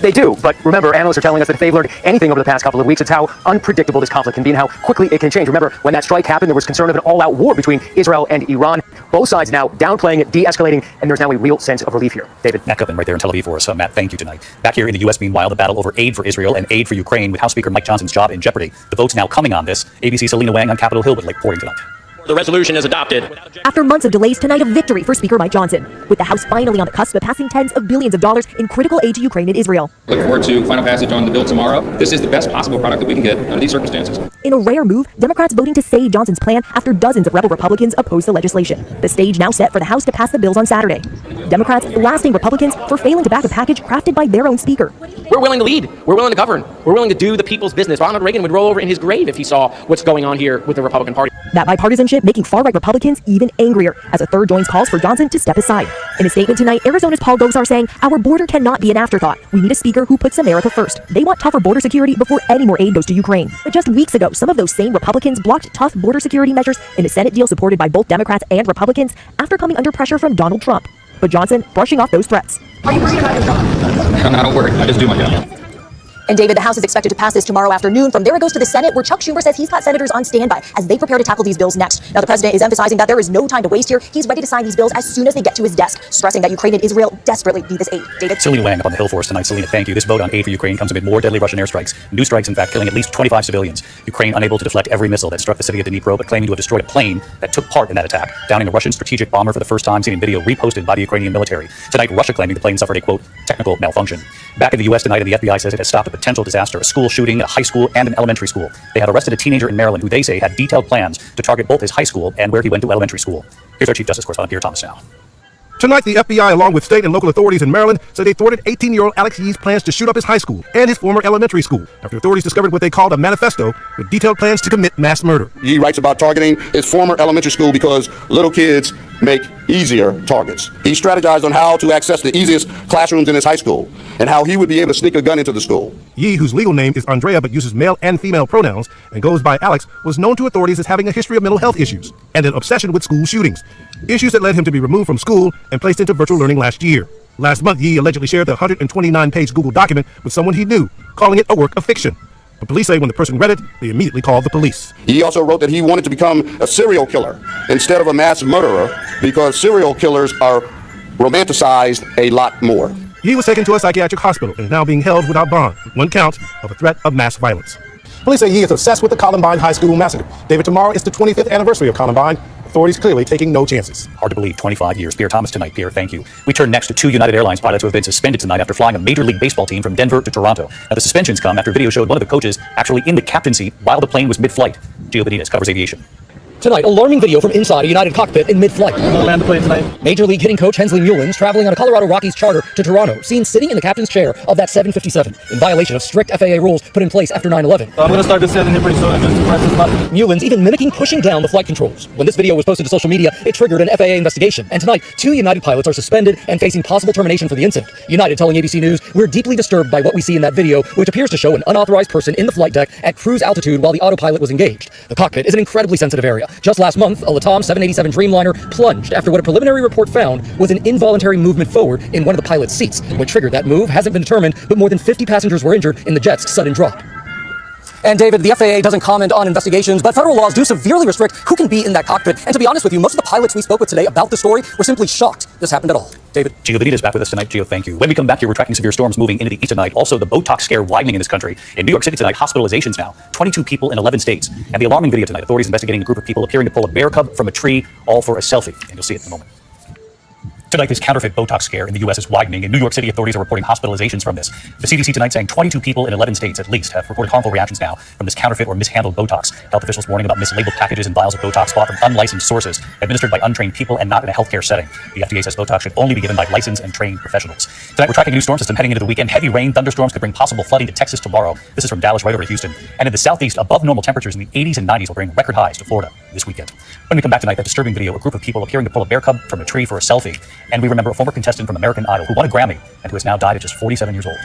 They do, but remember, analysts are telling us that if they've learned anything over the past couple of weeks, it's how unpredictable this conflict can be and how quickly it can change. Remember, when that strike happened, there was concern of an all-out war between Israel and Iran. Both sides now downplaying it, de-escalating, and there's now a real sense of relief here. David. Matt Gutman right there in Tel Aviv for us. Matt, thank you tonight. Back here in the U.S., meanwhile, the battle over aid for Israel and aid for Ukraine with House Speaker Mike Johnson's job in jeopardy. The vote's now coming on this. ABC's Selena Wang on Capitol Hill with late reporting tonight. The resolution is adopted. After months of delays, tonight a victory for Speaker Mike Johnson, with the House finally on the cusp of passing tens of billions of dollars in critical aid to Ukraine and Israel. Look forward to final passage on the bill tomorrow. This is the best possible product that we can get under these circumstances. In a rare move, Democrats voting to save Johnson's plan after dozens of rebel Republicans opposed the legislation. The stage now set for the House to pass the bills on Saturday. Democrats blasting Republicans for failing to back a package crafted by their own speaker. We're willing to lead. We're willing to govern. We're willing to do the people's business. Ronald Reagan would roll over in his grave if he saw what's going on here with the Republican Party. That bipartisanship making far-right Republicans even angrier as a third joins calls for Johnson to step aside. In a statement tonight, Arizona's Paul Gosar saying, "Our border cannot be an afterthought. We need a speaker who puts America first. They want tougher border security before any more aid goes to Ukraine." But just weeks ago, some of those same Republicans blocked tough border security measures in a Senate deal supported by both Democrats and Republicans after coming under pressure from Donald Trump. But Johnson brushing off those threats. Are you worried about your job? I don't worry. I just do my job. And David, the House is expected to pass this tomorrow afternoon. From there it goes to the Senate, where Chuck Schumer says he's got senators on standby as they prepare to tackle these bills next. Now, the president is emphasizing that there is no time to waste here. He's ready to sign these bills as soon as they get to his desk, stressing that Ukraine and Israel desperately need this aid. David? Selena Wang up on the Hill for us tonight. Selena, thank you. This vote on aid for Ukraine comes amid more deadly Russian airstrikes. New strikes, in fact, killing at least 25 civilians. Ukraine unable to deflect every missile that struck the city of Dnipro, but claiming to have destroyed a plane that took part in that attack, downing a Russian strategic bomber for the first time, seen in video reposted by the Ukrainian military. Tonight, Russia claiming the plane suffered a, quote, technical malfunction. Back in the U.S. tonight, and the FBI says it has stopped a potential disaster, a school shooting, a high school, and an elementary school. They have arrested a teenager in Maryland who they say had detailed plans to target both his high school and where he went to elementary school. Here's our Chief Justice correspondent, Peter Thomas now. Tonight, the FBI, along with state and local authorities in Maryland, said they thwarted 18-year-old Alex Yee's plans to shoot up his high school and his former elementary school after authorities discovered what they called a manifesto with detailed plans to commit mass murder. He writes about targeting his former elementary school because little kids make easier targets. He strategized on how to access the easiest classrooms in his high school and how he would be able to sneak a gun into the school. Yee, whose legal name is Andrea but uses male and female pronouns and goes by Alex, was known to authorities as having a history of mental health issues and an obsession with school shootings, issues that led him to be removed from school and placed into virtual learning last year. Last month, Yee allegedly shared the 129-page Google document with someone he knew, calling it a work of fiction. But police say when the person read it, they immediately called the police. He also wrote that he wanted to become a serial killer instead of a mass murderer because serial killers are romanticized a lot more. He was taken to a psychiatric hospital and is now being held without bond, with one count of a threat of mass violence. Police say he is obsessed with the Columbine High School massacre. David, tomorrow is the 25th anniversary of Columbine. Authorities clearly taking no chances. Hard to believe, 25 years. Pierre Thomas tonight. Pierre, thank you. We turn next to two United Airlines pilots who have been suspended tonight after flying a Major League Baseball team from Denver to Toronto. Now, the suspensions come after video showed one of the coaches actually in the captain's seat while the plane was mid-flight. Gio Benitez covers aviation. Tonight, alarming video from inside a United cockpit in mid-flight. Land the plane tonight. Major League hitting coach Hensley Mullins traveling on a Colorado Rockies charter to Toronto, seen sitting in the captain's chair of that 757 in violation of strict FAA rules put in place after 9/11. I'm going to start descending here pretty soon. I'm going to press this button. Mullins even mimicking pushing down the flight controls. When this video was posted to social media, it triggered an FAA investigation. And tonight, two United pilots are suspended and facing possible termination for the incident. United telling ABC News, "We're deeply disturbed by what we see in that video, which appears to show an unauthorized person in the flight deck at cruise altitude while the autopilot was engaged. The cockpit is an incredibly sensitive area. Just last month, a LATAM 787 Dreamliner plunged after what a preliminary report found was an involuntary movement forward in one of the pilot's seats. What triggered that move hasn't been determined, but more than 50 passengers were injured in the jet's sudden drop. And David, the FAA doesn't comment on investigations, but federal laws do severely restrict who can be in that cockpit. And to be honest with you, most of the pilots we spoke with today about the story were simply shocked this happened at all. David. Gio Benita's back with us tonight. Gio, thank you. When we come back here, we're tracking severe storms moving into the east tonight. Also, the Botox scare widening in this country. In New York City tonight, hospitalizations now. 22 people in 11 states. And the alarming video tonight, authorities investigating a group of people appearing to pull a bear cub from a tree, all for a selfie. And you'll see it in a moment. Tonight, this counterfeit Botox scare in the U.S. is widening. In New York City, authorities are reporting hospitalizations from this. The CDC tonight saying 22 people in 11 states at least have reported harmful reactions now from this counterfeit or mishandled Botox. Health officials warning about mislabeled packages and vials of Botox bought from unlicensed sources, administered by untrained people and not in a healthcare setting. The FDA says Botox should only be given by licensed and trained professionals. Tonight, we're tracking a new storm system heading into the weekend. Heavy rain, thunderstorms could bring possible flooding to Texas tomorrow. This is from Dallas right over to Houston. And in the southeast, above normal temperatures in the 80s and 90s will bring record highs to Florida this weekend. When we come back tonight, that disturbing video, a group of people appearing to pull a bear cub from a tree for a selfie. And we remember a former contestant from American Idol who won a Grammy and who has now died at just 47 years old.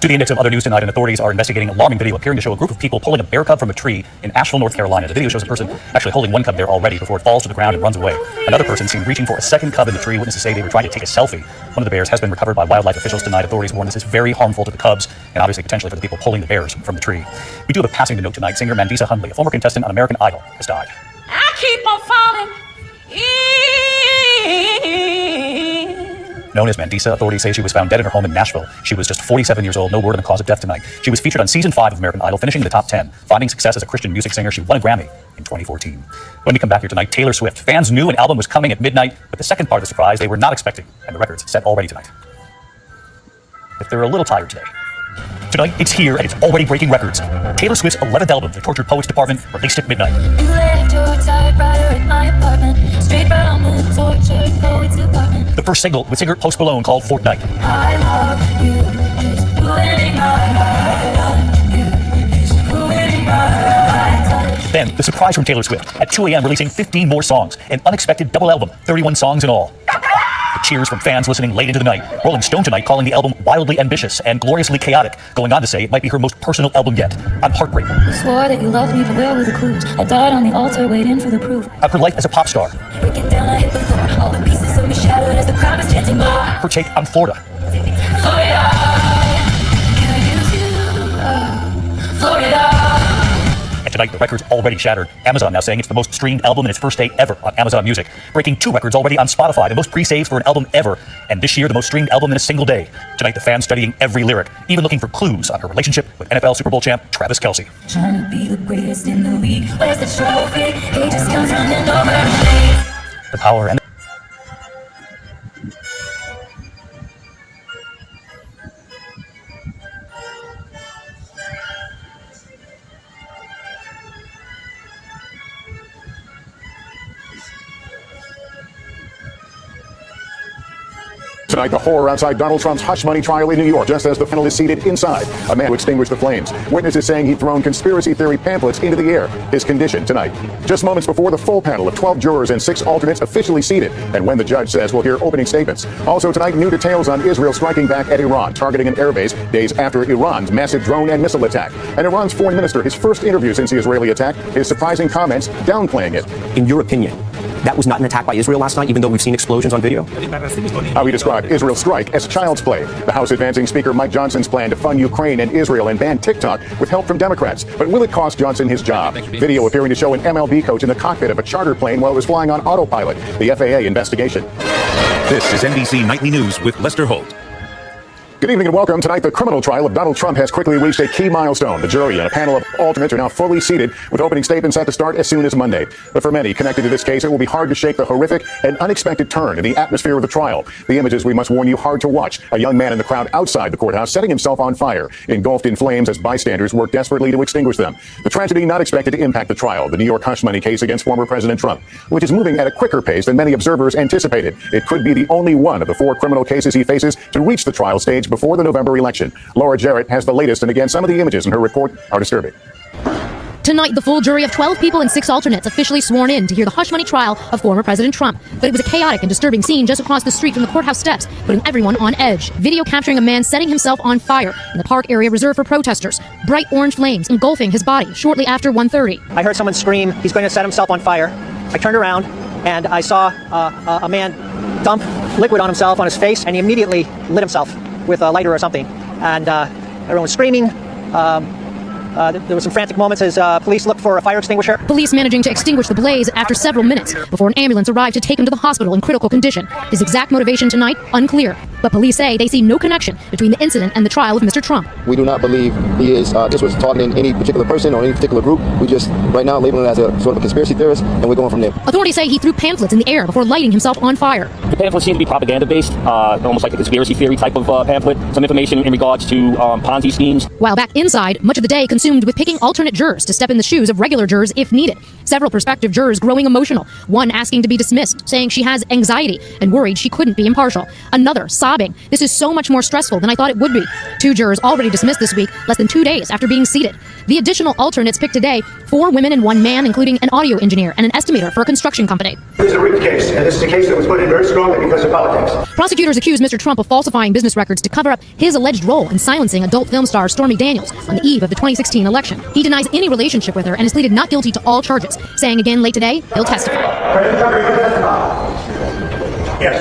To the index of other news tonight, and authorities are investigating an alarming video appearing to show a group of people pulling a bear cub from a tree in Asheville, North Carolina. The video shows a person actually holding one cub there already before it falls to the ground and runs away. Another person seen reaching for a second cub in the tree. Witnesses say they were trying to take a selfie. One of the bears has been recovered by wildlife officials tonight. Authorities warn this is very harmful to the cubs and obviously potentially for the people pulling the bears from the tree. We do have a passing to note tonight. Singer Mandisa Hundley, a former contestant on American Idol, has died. I keep on falling. Known as Mandisa, authorities say she was found dead in her home in Nashville. She was just 47 years old, no word on the cause of death tonight. She was featured on season 5 of American Idol, finishing in the top 10. Finding success as a Christian music singer, she won a Grammy in 2014. When we come back here tonight, Taylor Swift. Fans knew an album was coming at midnight, but the second part of the surprise they were not expecting, and the record's set already tonight. If they're a little tired today. Tonight, it's here and it's already breaking records. Taylor Swift's 11th album, The Tortured Poets Department, released at midnight. You left your typewriter in my apartment, straight from the Tortured Poets Department. The first single with singer Post Malone called Fortnite. I love you, it's ruining my life. It's ruining my life. Then, the surprise from Taylor Swift. At 2 a.m., releasing 15 more songs. An unexpected double album, 31 songs in all. The cheers from fans listening late into the night. Rolling Stone tonight calling the album wildly ambitious and gloriously chaotic, going on to say it might be her most personal album yet. I'm heartbroken. You swore that you loved me, but where were the clues? I died on the altar waiting for the proof. Of her life as a pop star. Breaking down, I hit the floor. All the pieces of me shattered as the crowd is chanting more. Her take on Florida. Florida, can I use you? Florida. And tonight, the record's already shattered. Amazon now saying it's the most streamed album in its first day ever on Amazon Music. Breaking 2 records already on Spotify, the most pre-saves for an album ever. And this year, the most streamed album in a single day. Tonight, the fans studying every lyric, even looking for clues on her relationship with NFL Super Bowl champ Travis Kelce. Trying to be the greatest in the league. Where's the trophy? He just comes running over me. The power and Tonight, the horror outside Donald Trump's hush money trial in New York, just as the panel is seated inside. A man who extinguished the flames. Witnesses saying he'd thrown conspiracy theory pamphlets into the air. His condition tonight. Just moments before the full panel of 12 jurors and 6 alternates officially seated, and when the judge says we'll hear opening statements. Also tonight, new details on Israel striking back at Iran, targeting an airbase days after Iran's massive drone and missile attack. And Iran's foreign minister, his first interview since the Israeli attack, his surprising comments downplaying it. In your opinion, that was not an attack by Israel last night, even though we've seen explosions on video? How he described Israel's strike as child's play. The House advancing Speaker Mike Johnson's plan to fund Ukraine and Israel and ban TikTok with help from Democrats. But will it cost Johnson his job? Video appearing to show an MLB coach in the cockpit of a charter plane while it was flying on autopilot. The FAA investigation. This is NBC Nightly News with Lester Holt. Good evening and welcome. Tonight, the criminal trial of Donald Trump has quickly reached a key milestone. The jury and a panel of alternates are now fully seated, with opening statements set to start as soon as Monday. But for many connected to this case, it will be hard to shake the horrific and unexpected turn in the atmosphere of the trial. The images, we must warn you, hard to watch. A young man in the crowd outside the courthouse setting himself on fire, engulfed in flames as bystanders work desperately to extinguish them. The tragedy not expected to impact the trial, the New York hush money case against former President Trump, which is moving at a quicker pace than many observers anticipated. It could be the only one of the 4 criminal cases he faces to reach the trial stage before the November election. Laura Jarrett has the latest, and again, some of the images in her report are disturbing. Tonight, the full jury of 12 people and 6 alternates officially sworn in to hear the hush money trial of former President Trump. But it was a chaotic and disturbing scene just across the street from the courthouse steps, putting everyone on edge. Video capturing a man setting himself on fire in the park area reserved for protesters. Bright orange flames engulfing his body shortly after 1:30. I heard someone scream, he's going to set himself on fire. I turned around and I saw a man dump liquid on himself, on his face, and he immediately lit himself with a lighter or something. And everyone was screaming. There were some frantic moments as police looked for a fire extinguisher. Police managing to extinguish the blaze after several minutes before an ambulance arrived to take him to the hospital in critical condition. His exact motivation tonight, unclear. But police say they see no connection between the incident and the trial of Mr. Trump. We do not believe he is just was targeting any particular person or any particular group. We just right now label him as a sort of a conspiracy theorist, and we're going from there. Authorities say he threw pamphlets in the air before lighting himself on fire. The pamphlets seem to be propaganda-based, almost like a conspiracy theory type of pamphlet. Some information in regards to Ponzi schemes. While back inside, much of the day consumed with picking alternate jurors to step in the shoes of regular jurors if needed. Several prospective jurors growing emotional. One asking to be dismissed, saying she has anxiety and worried she couldn't be impartial. Another sobbing, "This is so much more stressful than I thought it would be." 2 jurors already dismissed this week, less than 2 days after being seated. The additional alternates picked today, 4 women and 1 man, including an audio engineer and an estimator for a construction company. This is a rigged case, and this is a case that was put in very strongly because of politics. Prosecutors accuse Mr. Trump of falsifying business records to cover up his alleged role in silencing adult film star Stormy Daniels on the eve of the 2016 election. He denies any relationship with her and has pleaded not guilty to all charges, saying again late today he'll testify. Yes.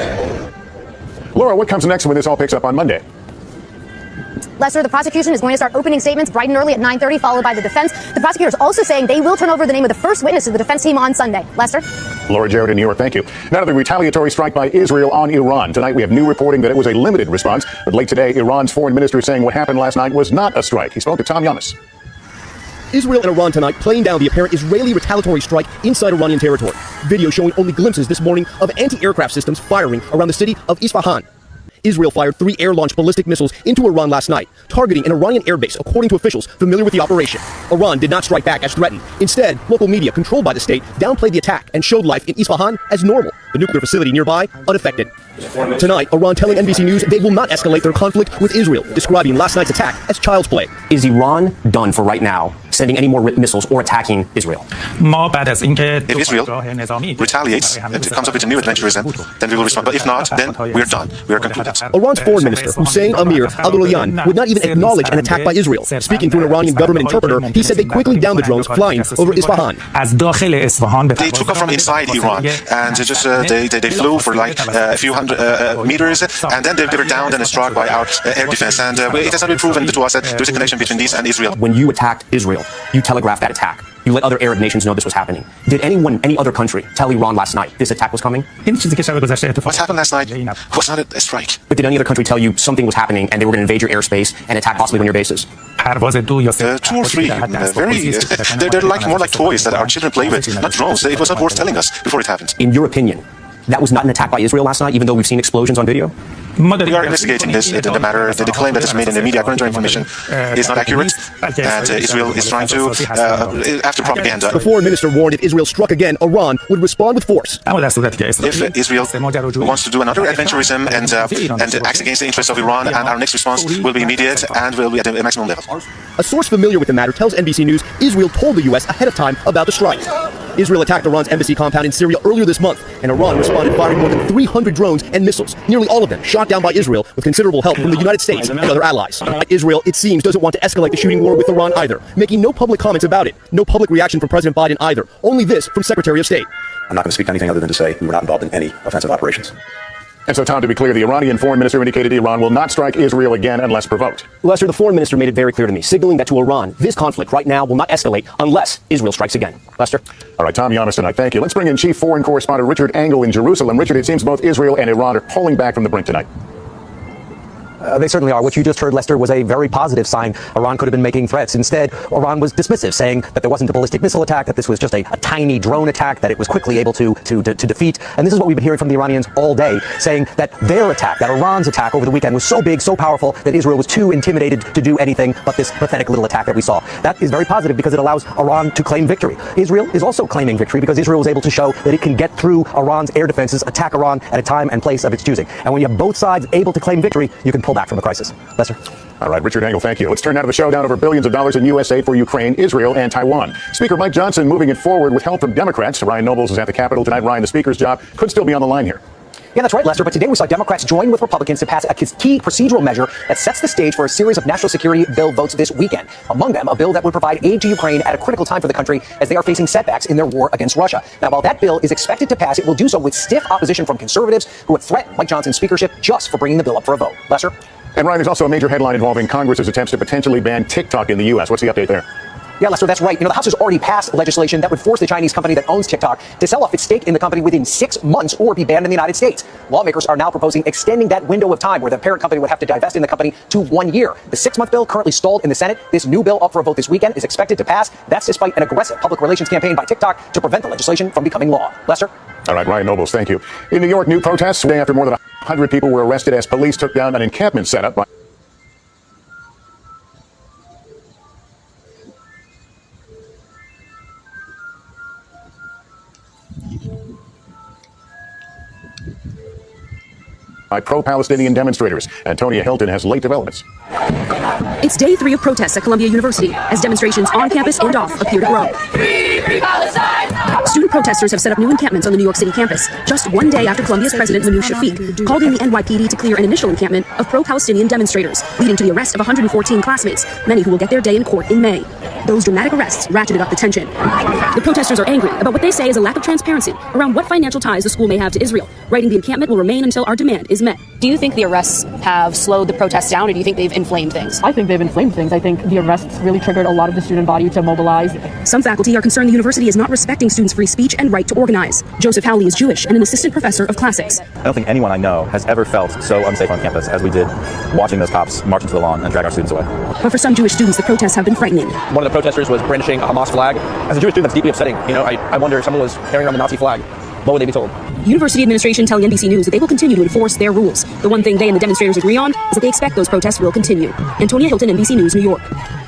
Laura, what comes next when this all picks up on Monday? Lester, the prosecution is going to start opening statements bright and early at 9:30, followed by the defense. The prosecutor is also saying they will turn over the name of the first witness to the defense team on Sunday. Lester? Laura Jarrett in New York, thank you. Now to the retaliatory strike by Israel on Iran. Tonight we have new reporting that it was a limited response, but late today, Iran's foreign minister saying what happened last night was not a strike. He spoke to Tom Yanis. Israel and Iran tonight playing down the apparent Israeli retaliatory strike inside Iranian territory. Video showing only glimpses this morning of anti-aircraft systems firing around the city of Isfahan. Israel fired 3 air-launched ballistic missiles into Iran last night, targeting an Iranian airbase, according to officials familiar with the operation. Iran did not strike back as threatened. Instead, local media controlled by the state downplayed the attack and showed life in Isfahan as normal, the nuclear facility nearby unaffected. Tonight, Iran telling NBC News they will not escalate their conflict with Israel, describing last night's attack as child's play. Is Iran done for right now sending any more missiles or attacking Israel? If Israel retaliates and comes up with a new adventurism, then we will respond. But if not, then we're done. We are concluded. Iran's foreign minister, Hussein Amir would not even acknowledge an attack by Israel. Speaking through an Iranian government interpreter, he said they quickly downed the drones flying over Isfahan. They took off from inside Iran and just they flew for like a few hundred meters, and then they were downed and struck by our air defense. And it has not been proven to us that there's a connection between these and Israel. When you attacked Israel, you telegraphed that attack. You let other Arab nations know this was happening. Did anyone, any other country, tell Iran last night this attack was coming? What happened last night was not a strike. But did any other country tell you something was happening and they were going to invade your airspace and attack possibly on your bases? 2 or 3. They're like more like toys that our children play with, not drones. It was not worth telling us before it happened. In your opinion, that was not an attack by Israel last night, even though we've seen explosions on video? We are investigating this. The matter, the claim that is made in the media, according to our information, is not accurate. And Israel is trying to, after propaganda. The foreign minister warned if Israel struck again, Iran would respond with force. If Israel wants to do another adventurism and acts against the interests of Iran, and our next response will be immediate and will be at a maximum level. A source familiar with the matter tells NBC News Israel told the U.S. ahead of time about the strike. Israel attacked Iran's embassy compound in Syria earlier this month, and Iran responded firing more than 300 drones and missiles, nearly all of them shot down by Israel with considerable help from the United States and other allies. Israel, it seems, doesn't want to escalate the shooting war with Iran either, making no public comments about it. No public reaction from President Biden either. Only this from Secretary of State. I'm not going to speak to anything other than to say we were not involved in any offensive operations. And so, Tom, to be clear, the Iranian foreign minister indicated Iran will not strike Israel again unless provoked. Lester, the foreign minister made it very clear to me, signaling that to Iran, this conflict right now will not escalate unless Israel strikes again. Lester? All right, Tom Yanis tonight. Thank you. Let's bring in Chief Foreign Correspondent Richard Engel in Jerusalem. Richard, it seems both Israel and Iran are pulling back from the brink tonight. They certainly are. What you just heard, Lester, was a very positive sign. Iran could have been making threats. Instead, Iran was dismissive, saying that there wasn't a ballistic missile attack, that this was just a tiny drone attack, that it was quickly able to defeat. And this is what we've been hearing from the Iranians all day, saying that their attack, that Iran's attack over the weekend was so big, so powerful, that Israel was too intimidated to do anything but this pathetic little attack that we saw. That is very positive because it allows Iran to claim victory. Israel is also claiming victory because Israel was able to show that it can get through Iran's air defenses, attack Iran at a time and place of its choosing. And when you have both sides able to claim victory, you can pull back from the crisis. Lester? All right, Richard Engel, thank you. Let's turn now to the showdown over billions of dollars in U.S. aid for Ukraine, Israel, and Taiwan. Speaker Mike Johnson moving it forward with help from Democrats. Ryan Nobles is at the Capitol tonight. Ryan, the Speaker's job could still be on the line here. Yeah, that's right, Lester. But today we saw Democrats join with Republicans to pass a key procedural measure that sets the stage for a series of national security bill votes this weekend. Among them, a bill that would provide aid to Ukraine at a critical time for the country as they are facing setbacks in their war against Russia. Now, while that bill is expected to pass, it will do so with stiff opposition from conservatives who would threaten Mike Johnson's speakership just for bringing the bill up for a vote. Lester? And Ryan, there's also a major headline involving Congress's attempts to potentially ban TikTok in the U.S. What's the update there? Yeah, Lester, that's right. The House has already passed legislation that would force the Chinese company that owns TikTok to sell off its stake in the company within 6 months or be banned in the United States. Lawmakers are now proposing extending that window of time where the parent company would have to divest in the company to 1 year. The 6-month bill currently stalled in the Senate. This new bill up for a vote this weekend is expected to pass. That's despite an aggressive public relations campaign by TikTok to prevent the legislation from becoming law. Lester? All right, Ryan Nobles, thank you. In New York, new protests today after more than 100 people were arrested as police took down an encampment set up by pro-Palestinian demonstrators. Antonia Hilton has late developments. It's day 3 of protests at Columbia University as demonstrations on campus and off appear to grow. Student protesters have set up new encampments on the New York City campus, just 1 day after Columbia's president Manu Shafiq called in the NYPD to clear an initial encampment of pro-Palestinian demonstrators, leading to the arrest of 114 classmates, many who will get their day in court in May. Those dramatic arrests ratcheted up the tension. The protesters are angry about what they say is a lack of transparency around what financial ties the school may have to Israel, writing the encampment will remain until our demand is met. Do you think the arrests have slowed the protests down, or do you think they've inflamed things? I think they've inflamed things. I think the arrests really triggered a lot of the student body to mobilize. Some faculty are concerned the university is not respecting students' free speech and right to organize. Joseph Howley is Jewish and an assistant professor of classics. I don't think anyone I know has ever felt so unsafe on campus as we did watching those cops march into the lawn and drag our students away. But for some Jewish students, the protests have been frightening. One of the protesters was brandishing a Hamas flag. As a Jewish student, that's deeply upsetting. I wonder if someone was carrying around the Nazi flag. What would they be told? University administration telling NBC News that they will continue to enforce their rules. The one thing they and the demonstrators agree on is that they expect those protests will continue. Antonia Hilton, NBC News, New York.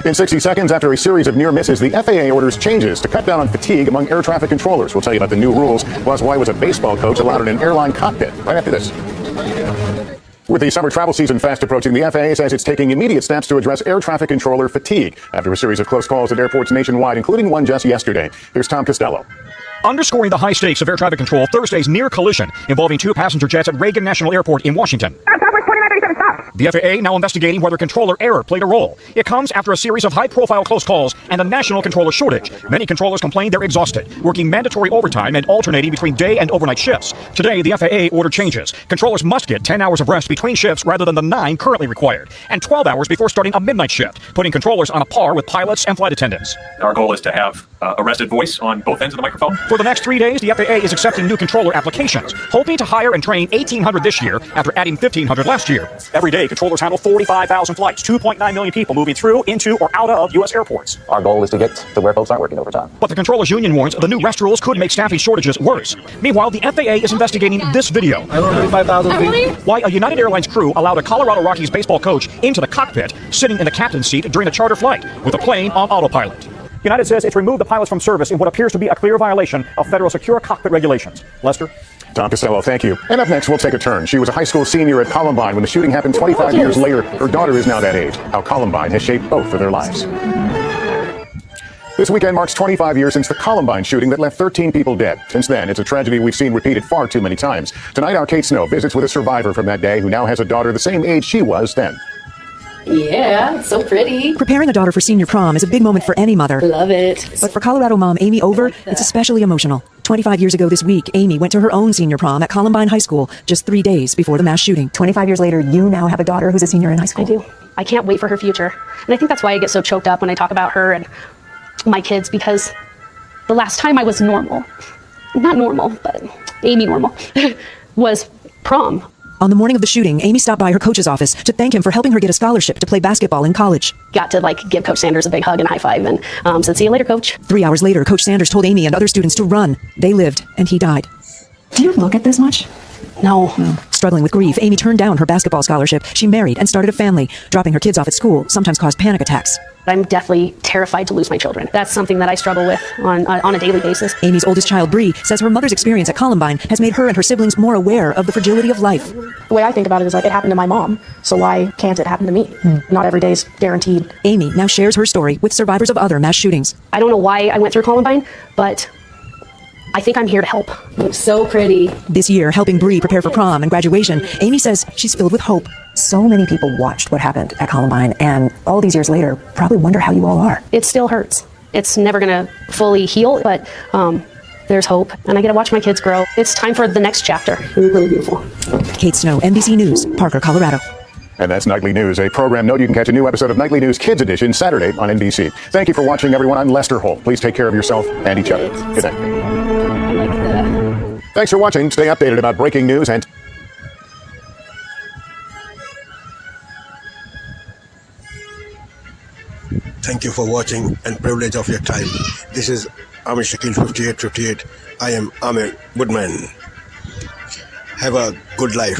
In 60 seconds, after a series of near misses, the FAA orders changes to cut down on fatigue among air traffic controllers. We'll tell you about the new rules, plus why was a baseball coach allowed in an airline cockpit, right after this. With the summer travel season fast approaching, the FAA says it's taking immediate steps to address air traffic controller fatigue after a series of close calls at airports nationwide, including one just yesterday. Here's Tom Costello. Underscoring the high stakes of air traffic control, Thursday's near collision involving 2 passenger jets at Reagan National Airport in Washington. The FAA now investigating whether controller error played a role. It comes after a series of high-profile close calls and a national controller shortage. Many controllers complain they're exhausted, working mandatory overtime and alternating between day and overnight shifts. Today, the FAA ordered changes. Controllers must get 10 hours of rest between shifts rather than the 9 currently required, and 12 hours before starting a midnight shift, putting controllers on a par with pilots and flight attendants. Our goal is to have a rested voice on both ends of the microphone. For the next 3 days, the FAA is accepting new controller applications, hoping to hire and train 1,800 this year after adding 1,500 last year. Every day, controllers handle 45,000 flights, 2.9 million people moving through, into, or out of U.S. airports. Our goal is to get to where folks aren't working overtime. But the controllers union warns the new rest rules could make staffing shortages worse. Meanwhile, the FAA is investigating this video. Why a United Airlines crew allowed a Colorado Rockies baseball coach into the cockpit, sitting in the captain's seat during a charter flight, with the plane on autopilot. United says it's removed the pilots from service in what appears to be a clear violation of federal secure cockpit regulations. Lester? Tom Costello, thank you. And up next, we'll take a turn. She was a high school senior at Columbine when the shooting happened 25 years later. Her daughter is now that age. How Columbine has shaped both of their lives. This weekend marks 25 years since the Columbine shooting that left 13 people dead. Since then, it's a tragedy we've seen repeated far too many times. Tonight, our Kate Snow visits with a survivor from that day who now has a daughter the same age she was then. Yeah, it's so pretty. Preparing a daughter for senior prom is a big moment for any mother. Love it. But for Colorado mom Amy Over, it's especially emotional. 25 years ago this week, Amy went to her own senior prom at Columbine High School just 3 days before the mass shooting. 25 years later, you now have a daughter who's a senior in high school. I do. I can't wait for her future. And I think that's why I get so choked up when I talk about her and my kids, because the last time I was normal, not normal, but Amy normal, was prom. On the morning of the shooting, Amy stopped by her coach's office to thank him for helping her get a scholarship to play basketball in college. Got to give Coach Sanders a big hug and high five and said, see you later, Coach. 3 hours later, Coach Sanders told Amy and other students to run. They lived, and he died. Do you look at this much? No. Struggling with grief, Amy turned down her basketball scholarship. She married and started a family. Dropping her kids off at school sometimes caused panic attacks. I'm deathly terrified to lose my children. That's something that I struggle with on a daily basis. Amy's oldest child, Bree, says her mother's experience at Columbine has made her and her siblings more aware of the fragility of life. The way I think about it is like, it happened to my mom, so why can't it happen to me? Not every day is guaranteed. Amy now shares her story with survivors of other mass shootings. I don't know why I went through Columbine, but I think I'm here to help. I'm so pretty. This year, helping Bree prepare for prom and graduation, Amy says she's filled with hope. So many people watched what happened at Columbine, and all these years later probably wonder how you all are. It still hurts. It's never going to fully heal, but there's hope, and I get to watch my kids grow. It's time for the next chapter. It's really beautiful. Kate Snow, NBC News, Parker, Colorado. And that's Nightly News, a program note you can catch a new episode of Nightly News Kids Edition Saturday on NBC. Thank you for watching, everyone. I'm Lester Holt. Please take care of yourself and each other. Good night. Thanks for watching. Stay updated about breaking news and... Thank you for watching and privilege of your time. This is Amir Shakil 5858. I am Amir Goodman. Have a good life.